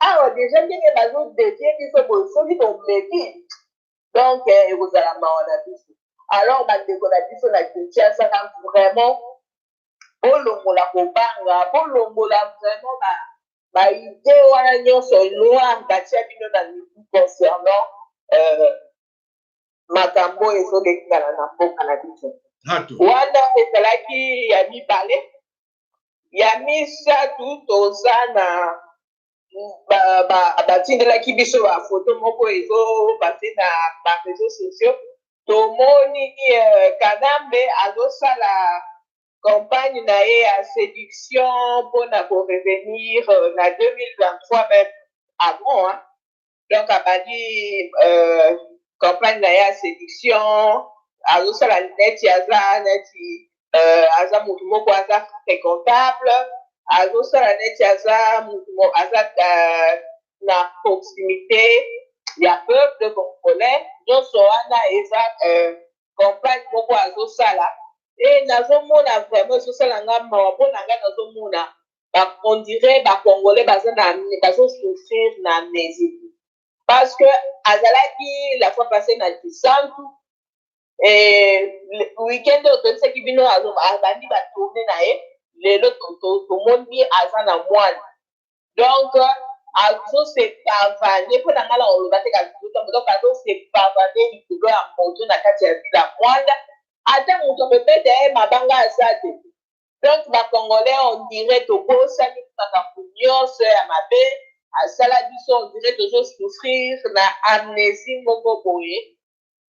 awa déjà ndenge bazodefie biso boye soki tomeki donc ekozala mawa na biso alors bandeko na biso na Kinshasa vraiment bolongola kobanga bolongola vraiment baide wana nyonso noir batia bino na mibu concernant makambo ezolekana na mboka na biso wana ezalaki ya mibale ya misatu toza na batindelaki biso bafoto moko ezobase na bareseau sociaux tomoni Kanambe azosala campagne na ye ya séduction mpona korevenir na 2023 même avant donc abandi campagne na ye ya séduction azosala neti aza motu moko aza fréquentable azosala neti aza na proximité ya peuple congolais nyonso wana eza campagne moko azosala e nazomona vraiment ezosala nga mawa mpona ngai nazomona on dirait bacongolais bazosouffrir na amnésie parce que azalaki la fois passée na Kisantu weekend oyo toyebisaki bino abandi batourne na ye lelo tomoni aza na mwana donc azosepavane mpona ngai na koloba te donc azosepavane likolo ya moto na kati ya vila mwana ata moto mopete ye mabanga aza te donc bacongolais on dirait tobosani makambo nyonso ya mabe asala biso on dirait tozosouffrir na amnésie moko boye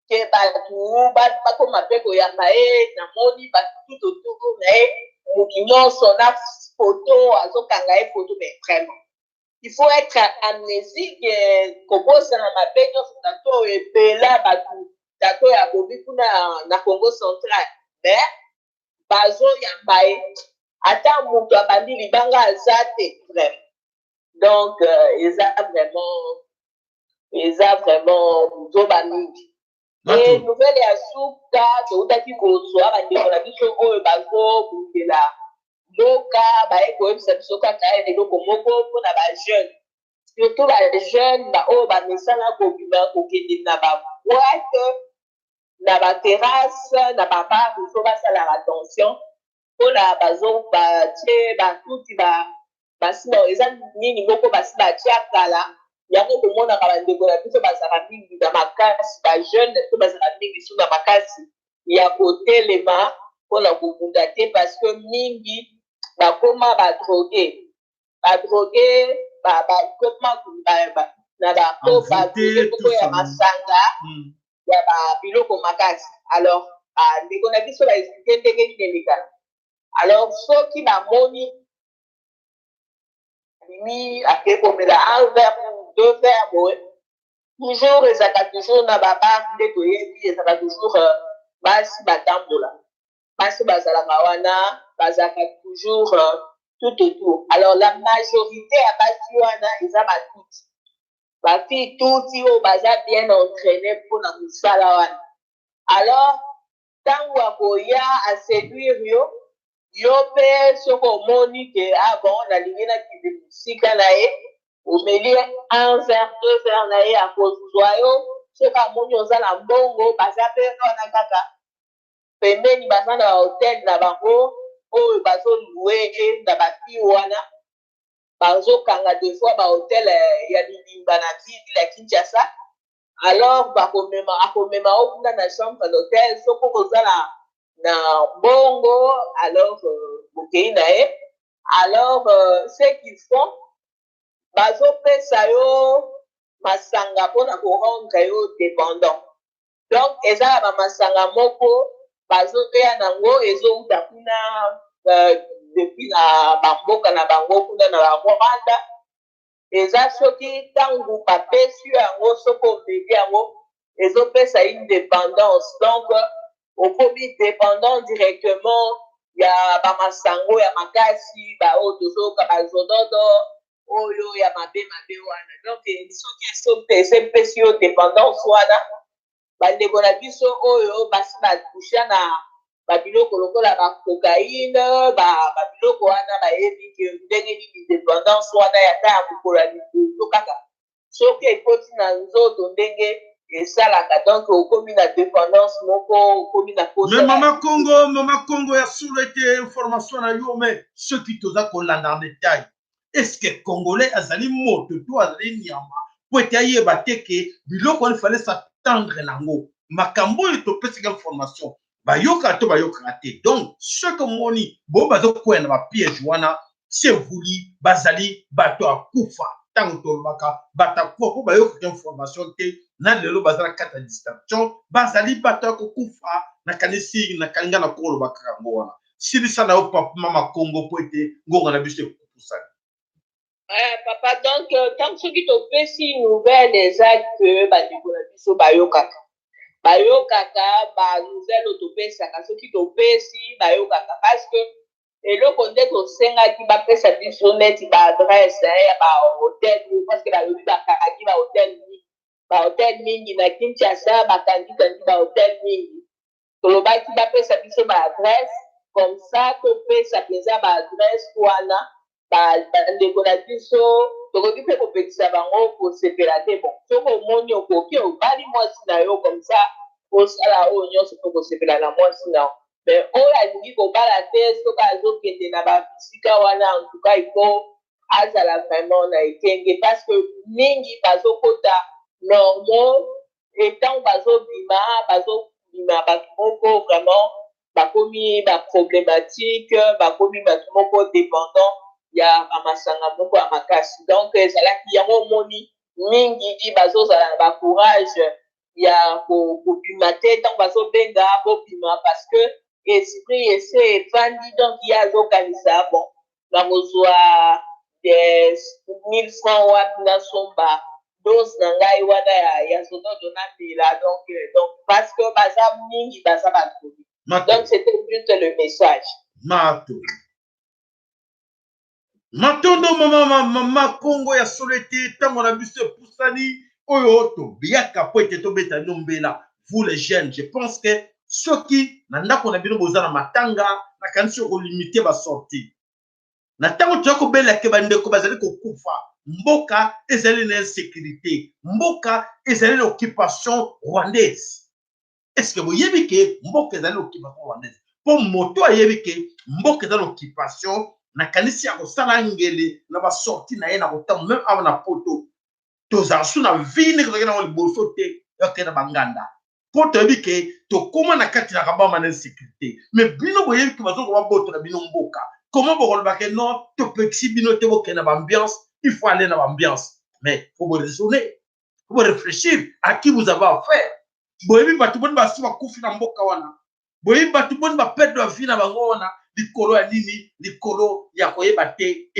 ke bato bakoma mpe koyamba ye namoni batutu totutu na ye motu nyonso na foto azokanga ye foto mais vraiment il faut être amnésique kobosana mabe nyonso tato oyo epela bato tato ya bobi kuna na Congo central mais bazoyamba ye ata moto abandi libanga aza te vraiment donc eza vraiment zoba mingi e nouvelle ya suka toutaki kozwa bandeko na biso oyo bazobundela mboka baye koyebisa biso kaka eloko moko mpona bajeune surtout bajeune oyo bamesana kobima kokende na baboite na baterrasse na babar il faut basalaka attention mpona batie batuti basi eza nini moko basi batia kala yango komonaka bandeko na biso bazala mingi na makasi bajeune to bazala mingi so na makasi ya kotelema mpona kobunda te parce que mingi bakoma badroge na badroge koko ya masanga ya babiloko makasi alors ndeko na biso baexplike ndenge nini elekala alors soki bamoni alimi ake komela un verre ou deux verres boye toujours ezalaka toujours na babare nde toyebi ezalaka toujours basi batambola basi bazalaka wana bazalaka toujours tout autour alors la majorité ya basi wana eza batuti bafille tuti oyo baza bien entraîné mpona kosala wana alors ntango akoya aséduire yo mpe soki omoni ke bon nalingi nakende mosika na ye omeli un verre deux verre na ye akozwa yo soki amoni oza na mbongo baza mpe wana kaka pembeni baza na bahotel na bango oyo bazolue na bafille wana bazokanga des fois bahotel ya libimba na ville ya Kinshasa alors akomema o kuna na chambre d'hôtel soki okoza na mbongo alors bokei na ye alors ce qu'ils font bazopesa yo masanga mpona korendre yo dépendant donc eza na bamasanga moko bazoteya nango ezouta kuna depuis na bamboka na bango kuna na barwanda eza soki ntango bapesi yango soki omeli yango ezopesa une dépendance donc okomi dépendant directement ya bamasango ya makasi baoyo tozoyoka bazododo oyo ya mabe wana donc soki esepesi yo dépendance wana bandeko na biso oyo basi batusha na babiloko lokola bacocaïne babiloko wana bayebi ke ndenge nini dépendance wana yata ya mokolo ya libuto kaka soki ekoti na nzoto ndenge esalaka donc okomi na dépendance moko okomi na mais mama Congo ya soulete information na yo mais soki toza kolanda en détail est-ce que congolais azali moto to azali nyama po ete ayeba te ke biloko wana fallait s'attendre nango makambo oyo topesaka information bayoka to bayoka te donc soki omoni bo bazokwea na bapiège wana sevuli bazali bato akufa ntango tolobaka bato akufa po bayokaka information te na lelo bazala kati ya distraction bazali bato ya kokufa nakanisi nakalinga na kolobaka yango wana silisa na yo papa mama Congo po ete ngonga na biso ekupusani papa donc ntango soki topesi nouvelle eza ke bandeko na biso bayokaka banouvelle oyo topesaka soki topesi bayokaka parce que eloko nde tosengaki bapesa biso neti baadresse ya bahotel parce que balobi bakangaki bahotel mingi na Kinshasa bakangi bahotel mingi tolobaki bapesa biso baadresse comme ça topesa mpenza baadresse wana bandeko na biso tokoki mpe kopekisa bango kosepela te bon soki omoni okoki obali mwasi na yo comme ça osala oyo nyonso mpo kosepela na mwasi na yo mais oyo alingi kobala te soki azokende na babisika wana en tout cas ifo azala vraiment na ekenge parce que mingi bazokota normal etango bazobima bato moko vraiment bakomi baproblématique bakomi bato moko dépendant ya bamasanga moko ya makasi donc ezalaki yango omoni mingi di bazozala na bacourage ya kobima te ntango bazobenga bobima parce que esprit ese efandi donc ye azokanisa bon nakozwa 1000 francs wapi nasomba dose na ngai wana ya zododo na mbila donc parce que baza mingi baza bato donc c'était juste le message matondo mama Congo ya solete ntango na biso epusani oyo tobiaka po ete tobeta nombela vous les jeunes je pense que soki na ndako na bino boza na matanga nakanisi okolimite basorti na ntango toya kobelake bandeko bazali kokufa mboka ezali na insécurité mboka ezali na occupation rwandaise est-ce que boyebi ke mboka ezali na occupation rwandaise po moto ayebi ke mboka eza na occupation na kanisi ya kosala ngele na basorti na ye na kotambo même awa na poto tozala su na vini tozalaki nango liboso te yoke na banganda po toyebi ke tokóma na kati na kabama na insécurité mais bino boyebi ke bazoko babotola bino mboka comment bokoloba ke non topekisi bino te bokende na baambiance il faut aller na baambiance mais faut boraisonner faut réfléchir à qui vous avez affaire boyebi bato boni basi bakufi na mboka wana boyebi bato boni baperdre la vie na bango wana likolo ya nini likolo ya koyeba te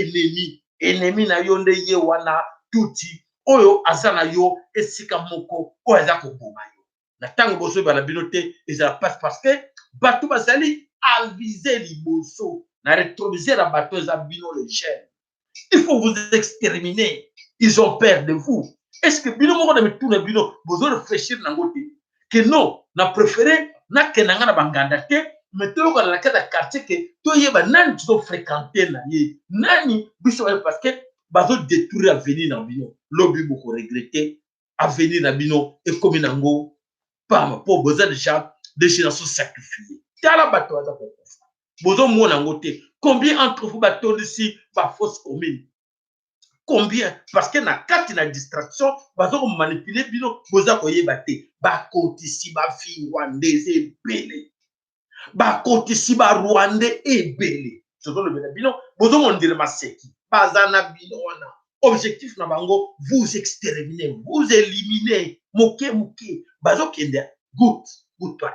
ennemi na yo nde ye wana tuti oyo aza na yo esika moko oyo aza koboma yo na ntango bozoyeba na bino te ezala place parce que bato bazali avise liboso na rétroviseur ya bato eza bino le jeune il faut vous exterminer ils ont peur de vous est-ce que bino moko na mituna bino bozo réfléchir nango te que non na préféré nakenda nga na banganda te mais toyokana na kati ya quartier ke toyeba nani tozofréquente na ye nani biso parce que bazodétruire avenir na bino lobi bokoregrete avenir na bino ekomi nango pamba mpo boza déjà des générations sacrifiées tala bato baza kokufa bozomona yango te combien entre vous batondisi bafosse commune combien parce que na kati na distraction bazokomanipule bino boza koyeba te bakotisi bafi rwandais ebele bakotisi barwandais ebele tozolobela bino bozomondela maseki baza na bino wana objectif na bango vous exterminer vous éliminer moke bazokende good plan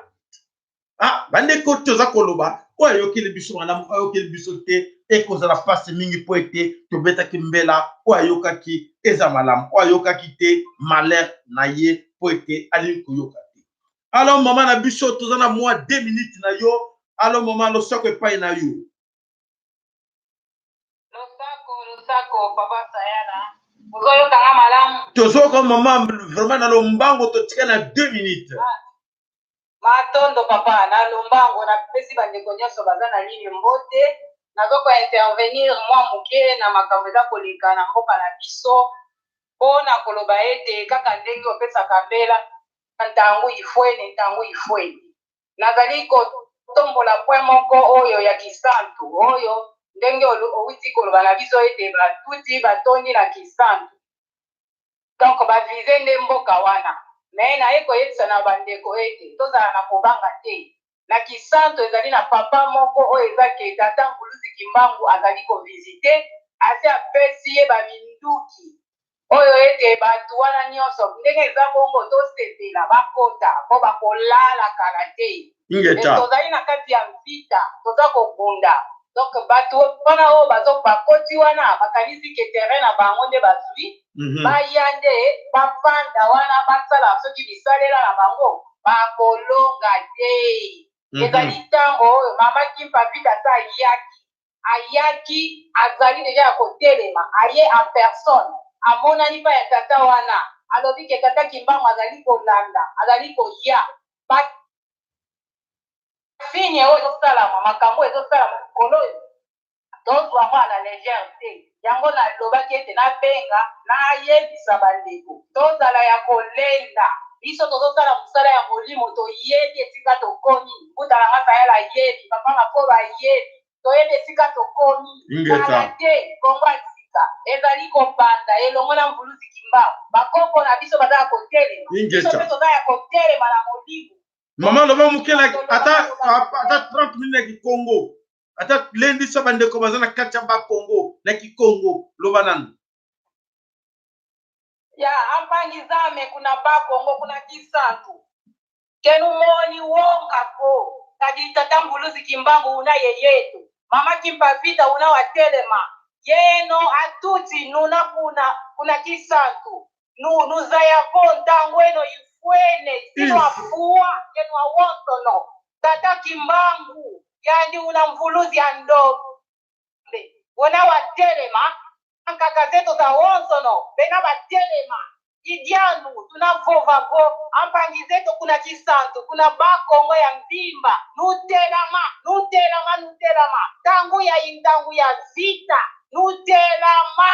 bandeko toza koloba oyo ayokeli biso malamu ayokeli biso te ekozala pasi mingi po ete tobetaki mbela oyo ayokaki eza malamu oyo ayokaki te malheur na ye po ete alingi koyoka te alo mama na biso toza na mwa 2 minutes na yo alo mama losako epai na yo losako papa sayana ozoyokanga malamu tozoyoka mama vraiment na lombango totika na 2 minutes matondo papa na lombango napesi bandeko nyonso baza na ligne mbote nazoko intervenir mwa moke na makambo eza koleka na mboka na biso mpona koloba ete kaka ndenge opesaka mbela ntango ifweni nazali kotombola point moko oyo ya kisantu oyo ndenge owiti koloba na biso ete batuti batondi na kisantu donc bavize nde mboka wana me naye koyebisa na bandeko ete tozala na kobanga te na kisanto ezali na papa moko oyo eza ke tata Nguluzi Kimbangu azali kovisite asi apesi ye baminduki oyo ete bato wana nyonso ndenge eza bongo tosepela bakota mpo bakolala kala te tozali na kati ya mvita toza kobunda donc bato wana oyo bakoti wana bakanisi ke terrain na bango nde bazwi baya nde bafanda wana basala soki bisalela na bango bakolonga te ezali ntango oyo mama Kimpa Vita ata ayaki azali deja ya kotelema aye en personne amonani pa ya tata wana alobi ke tata Kimbangu azali kolanda azali koya finye oyo ezosalama makambo ezosalama likolo tozwango ala légère te yango nalobaki ete nabenga nayebisa bandeko tozala ya kolenda biso tozosala mosala ya molimo toyebi esika tokomi mbuta na ngasa yala yebi papa makolo ayebi toyebi esika tokomi kala te kongo asika ezali kobanda elongo na Nguluzi Kimbangu bakoko na biso baza ya kotelema biso mpe toza ya kotelema na molimo mama loba mokela ata 30 minutes ya kikongo ata lendi so bandeko baza na kati ya bakongo na kikongo loba nanu ya ampangizame kuna bakongo kuna kisantu kenumoni wongako kadi tata Nguluzi Kimbangu una yeyetu mama Kimpa Vita una watelema yeno atuti nuna kuna kisantu nuzaya kontango eno ifwene sino afua kenu awontono tata Kimbangu yani una mvuluzi ya ndombe una watelema kaka zetu za wontono bena watelema idianu tunavovavo ampangi zetu kuna kisantu kuna bakongo ya mbimba nutelama tangu ya vita nutelama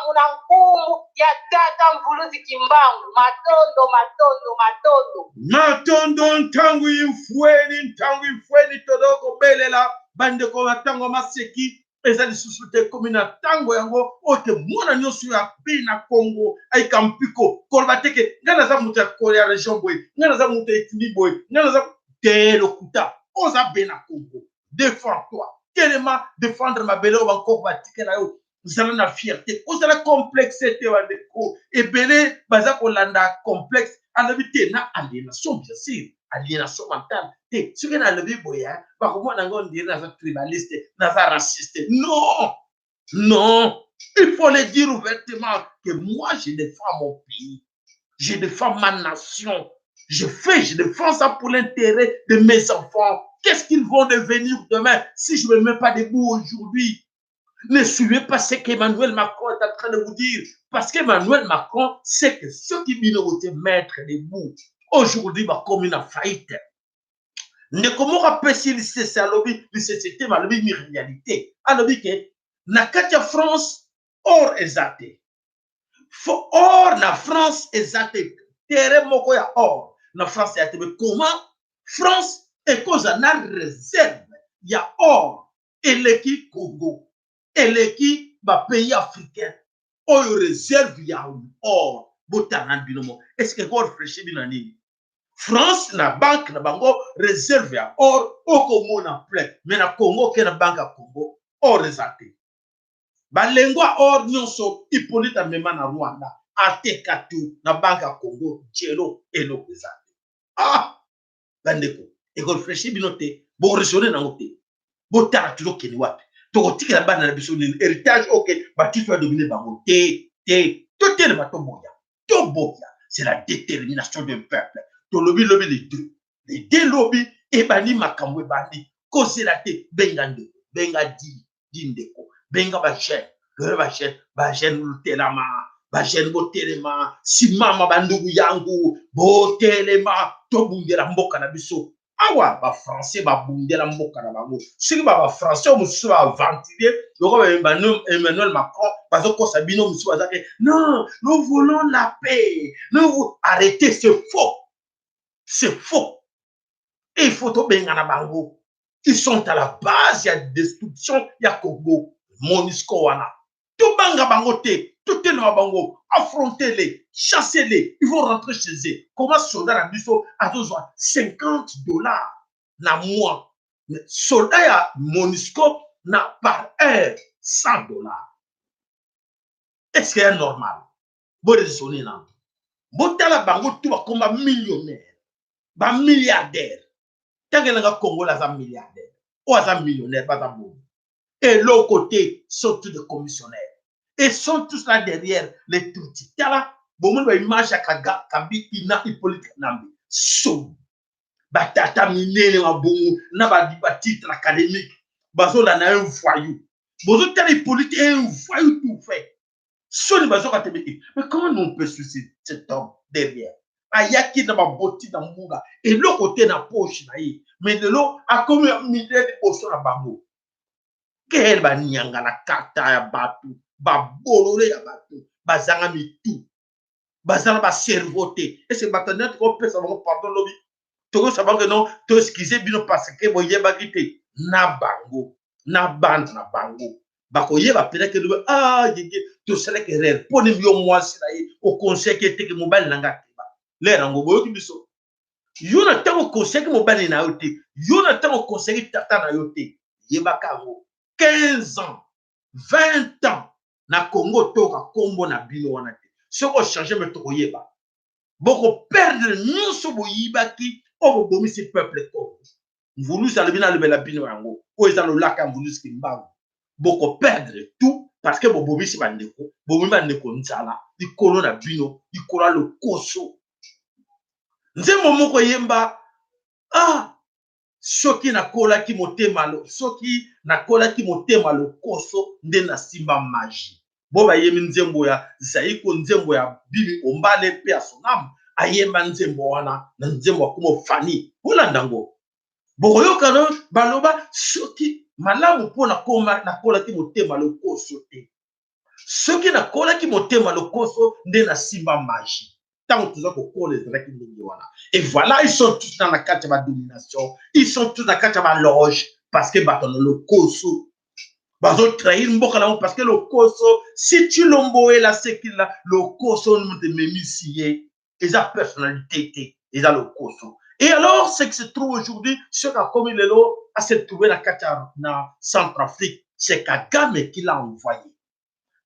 muna nkumu ya tata mvuluzi Kimbangu. Matondo ntangu infweni todoko belela bandeko batango maseki ezali susute komina tango yango ote mwana nyosu ya bina Congo aika mpiko kolbateke ngana za muta Korea region boy ngana za muta etini boy ngana za telo kuta oza bina Congo défends-toi tellement défendre ma belle encore batike na yo zala na fierté ozala complexité bandeko ebele baza kolanda complexe alabite na aliénation bien sûr aliénation mentale te ce que na lebi boya ba comment na ngon dire na tribaliste na raciste non il faut le dire ouvertement que moi je défends mon pays, je défends ma nation, je défends ça pour l'intérêt de mes enfants. Qu'est-ce qu'ils vont devenir demain si je ne me mets pas debout aujourd'hui? Ne suivez pas ce qu'Emmanuel Macron est en train de vous dire. Parce qu'Emmanuel Macron sait que ceux qui viennent vous mettre debout, aujourd'hui, va comme une faillite. Ne comment rappeler si c'est à lobby, c'était ma lobby, une réalité. À lobby que, na katia France, or exacté. Or na France exacté. Terre moko ya or. Na France exacté. Mais comment? France est cause na réserve. Il y a or. Et l'équipe Congo. Et l'équipe ba pays africain. Oyo réserve ya or. Botanan binomo. Est-ce que vous réfléchissez bien nini? France na banque na bango réserve ya or oko na plein. Mais na Congo ke na banque à Congo or réservé. Balengwa or nyonso Hippolyte Amema na Rwanda atekatu na banque à Congo jelo elo réservé. Ah bandeko eko réfléchir binote bo raisonner na ngote. Bo tara tulo keni wapi. Toko tikela bana na biso ni héritage OK bati soit dominer bango tout est le bateau boya. C'est la détermination d'un peuple. To lobby les deux lobby et bani makamwe bani cause la te bengande benga dindeko benga ba jeune lutelama ba jeune botelema si mama bandugu yangu botelema to bundela mboka na biso awa ba français ba bundela mboka na bango siki ba français musu ba ventiler yoko ba Emmanuel Macron bazo ko sabino musu bazake non nous voulons la paix nous arrêtez, c'est faux. Et il faut tout bengana bango. Ils sont à la base, il y a destruction, il y a Congo, Monisco wana. Tout banga bango te, tout est dans bango. Affrontez-les, chassez-les, ils vont rentrer chez eux. Comment soldat la biso a besoin $50 na mois. Soldat ya Monisco na par heure $100. Est-ce que c'est normal? Bon raisonner là. Botala bango tout va comme un millionnaire. Ba milliardaire. Tant que le Congo là un milliardaire, ou un millionnaire, pas un bon. Et l'autre côté sont tous des commissionnaires. Et sont tous là derrière les trucs. Là, bon monde va image à Kabi ina Hippolyte Nambi. So, batata minene wa bon, na ba titre académique. Bazo là na un voyou. Bazo tel Hippolyte est un voyou tout fait. So, bazo ka tebeki. Mais comment on peut suicider cet homme derrière? Ayaki na maboti na mbunga et l'autre côté na poche na ye mais de l'eau a comme un milliard de poches na bango quel ba nyanga na kata ya batu ba bolole ya batu bazanga mitu bazanga ba cerveauté et c'est batanete ko pesa bango pardon lobi to ko sabango non to excuser bino parce que boye ba kité na bango na bande na bango ba ko yeba peut-être que ah to sele que rere poni yo mwasi na ye au conseil que te que mobile nanga L'erango boyo biso. Yona tango conseil mo bani na yote. Yona tango conseil tata na yote. Yebaka ngo 15 ans, 20 ans na Congo toka kombo na bino wana te. Soko changer me to yeba. Boko perdre nyonso boyibaki o bomi ce peuple ko. Mvulu salibina lebela bino yango. O ezalo laka mvulu skimbango. Boko perdre tout parce que bobomi si bandeko, bomi bandeko nzala, ikolo na bino, ikola le koso. Nzembo moko yemba soki nakola ki motema lo soki nakola ki motema lo koso nde na simba magie bo ba yemi nzembo ya zaiko nzembo ya bibi ombale pe ya sonam ayemba nzembo wana na nzembo kumo fani holanda ngo bo yoka no baloba soki malamu po nakola ki motema lokoso te. Soki nakola ki motema lokoso nde na simba magie. Tant que kokola ezalaki ndenge wana. Et voilà, ils sont tous dans la carte de ma domination. Ils sont tous dans la carte de ma loge parce que bato na lokoso. Bazo trahir mboka na parce que lokoso, si tu l'omboe la sekila, lokoso ne te mémisier. Et sa personnalité, et sa lokoso. Et alors, ce qui se trouve aujourd'hui, ce qu'a commis le lot, à se trouver la Centrafrique, c'est Kagame qui l'a envoyé.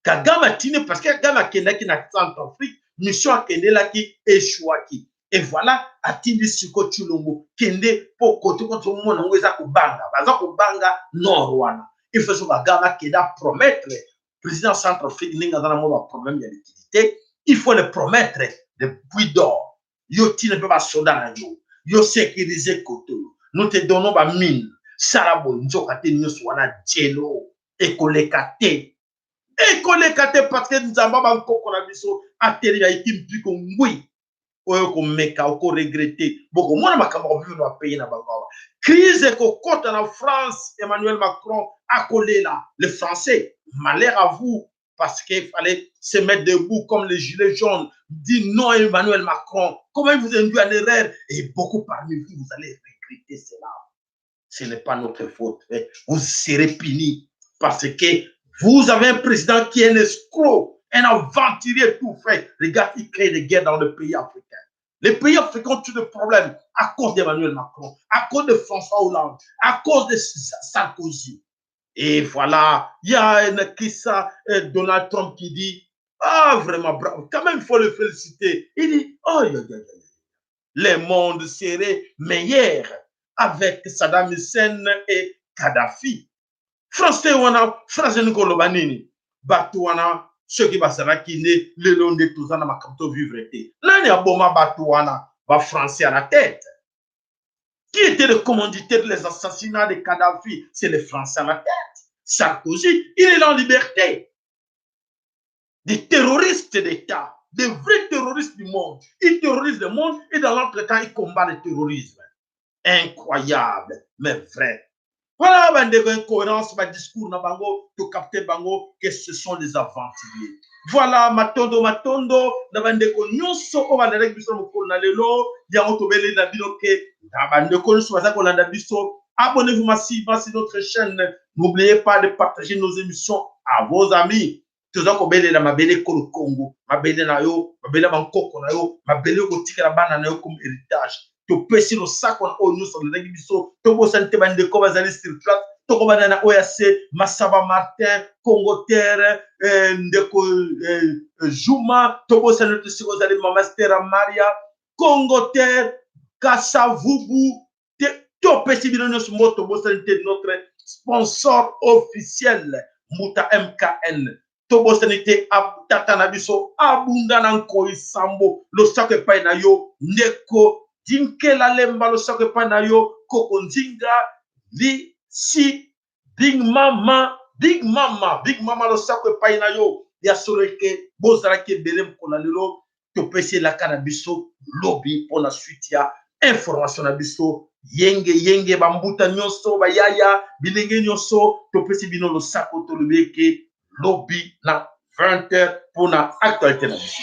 Kagame a tenu parce que Kagame a tenu qui na Centrafrique, mission a tenu là qui échoua qui. Et voilà, a tenu Siko Chulombo, kende pour côté contre le monde, on est Banga, Nord-Wana. Il faut que Kagame qui a promettre, le président Centrafrique, n'a pas de problème de liquidité, il faut le promettre de puits d'or. Yo tine pe ba soda na yo. Yo sécuriser koto. Nous te donnons ba mine. Sarabo nzoka te nyoso wana jelo. Ekolekate. Ekolekate parce que nous avons ba nkoko na biso ateri ya ikimpi ko ngui. Oyo ko meka ko regretter. Boko mona makambo ko na pays na bango. Crise ko kota na France, Emmanuel Macron a collé là. Les Français, malheur à vous. Parce qu'il fallait se mettre debout comme les gilets jaunes, dire non à Emmanuel Macron. Comment vous induit en erreur? Et beaucoup parmi vous, vous allez regretter cela. Ce n'est pas notre faute. Vous serez punis parce que vous avez un président qui est un escroc, un aventurier tout fait. Regarde, il crée des guerres dans le pays africain. Les pays africains ont tous des problèmes à cause d'Emmanuel Macron, à cause de François Hollande, à cause de Sarkozy. Et voilà, il y a Donald Trump qui dit, ah vraiment bravo, quand même il faut le féliciter. Il dit, oh, le monde serait meilleur avec Saddam Hussein et Kadhafi. Français wana, français Nikolo Banini, Batouana, ceux qui basara qui né le long de tous ma makamto vivre été. Nani aboma Batouana, va français à la tête. Qui était le commanditaire des assassinats de Kadhafi? C'est les Français à la tête. Sarkozy, il est en liberté. Des terroristes d'État, des vrais terroristes du monde. Il terrorise le monde et dans l'entretemps, il combat le terrorisme. Incroyable, mais vrai. Voilà, ben, de incohérence, ma discours, na bango, to capter bango, que ce sont des aventuriers. Voilà, matondo, na bande ko nyonso ko ba direct biso mo na lelo, ya to bele na biloke, na bande ko so za ko landa biso. Abonnez-vous massivement sur notre chaîne. N'oubliez pas de partager nos émissions à vos amis. Toza ko bele la mabele ko Congo, mabele na yo, mabele bankoko na yo, mabele ko tika la bana na yo comme héritage. To pesi no sako o nous sur le biso, to bo sante bande ko bazali sur place. Toko banana OAC, Massava Martin, Congo Terre, Ndeko Juma, Tobo Sanote Sigozali Mamastera Maria, Congo Terre, Kassavubu, Topesi Binonos Moto, notre sponsor officiel, Muta MKN. Tobo Sanité Tatanabiso, Abundanan Koi Sambo, le sacre painayo, Neko, Dinke la Lemba, le sacre painayo, Kokonzinga, Li. Si Big Mama le sacre painayo ya soleke bozarake belem konalelo to pese la canabiso lobby pour la suite ya information na biso yenge bambuta nyonso bayaya bilenge nyonso to pese bino le sacre to lobeke lobby na 20h pour la actualité na biso.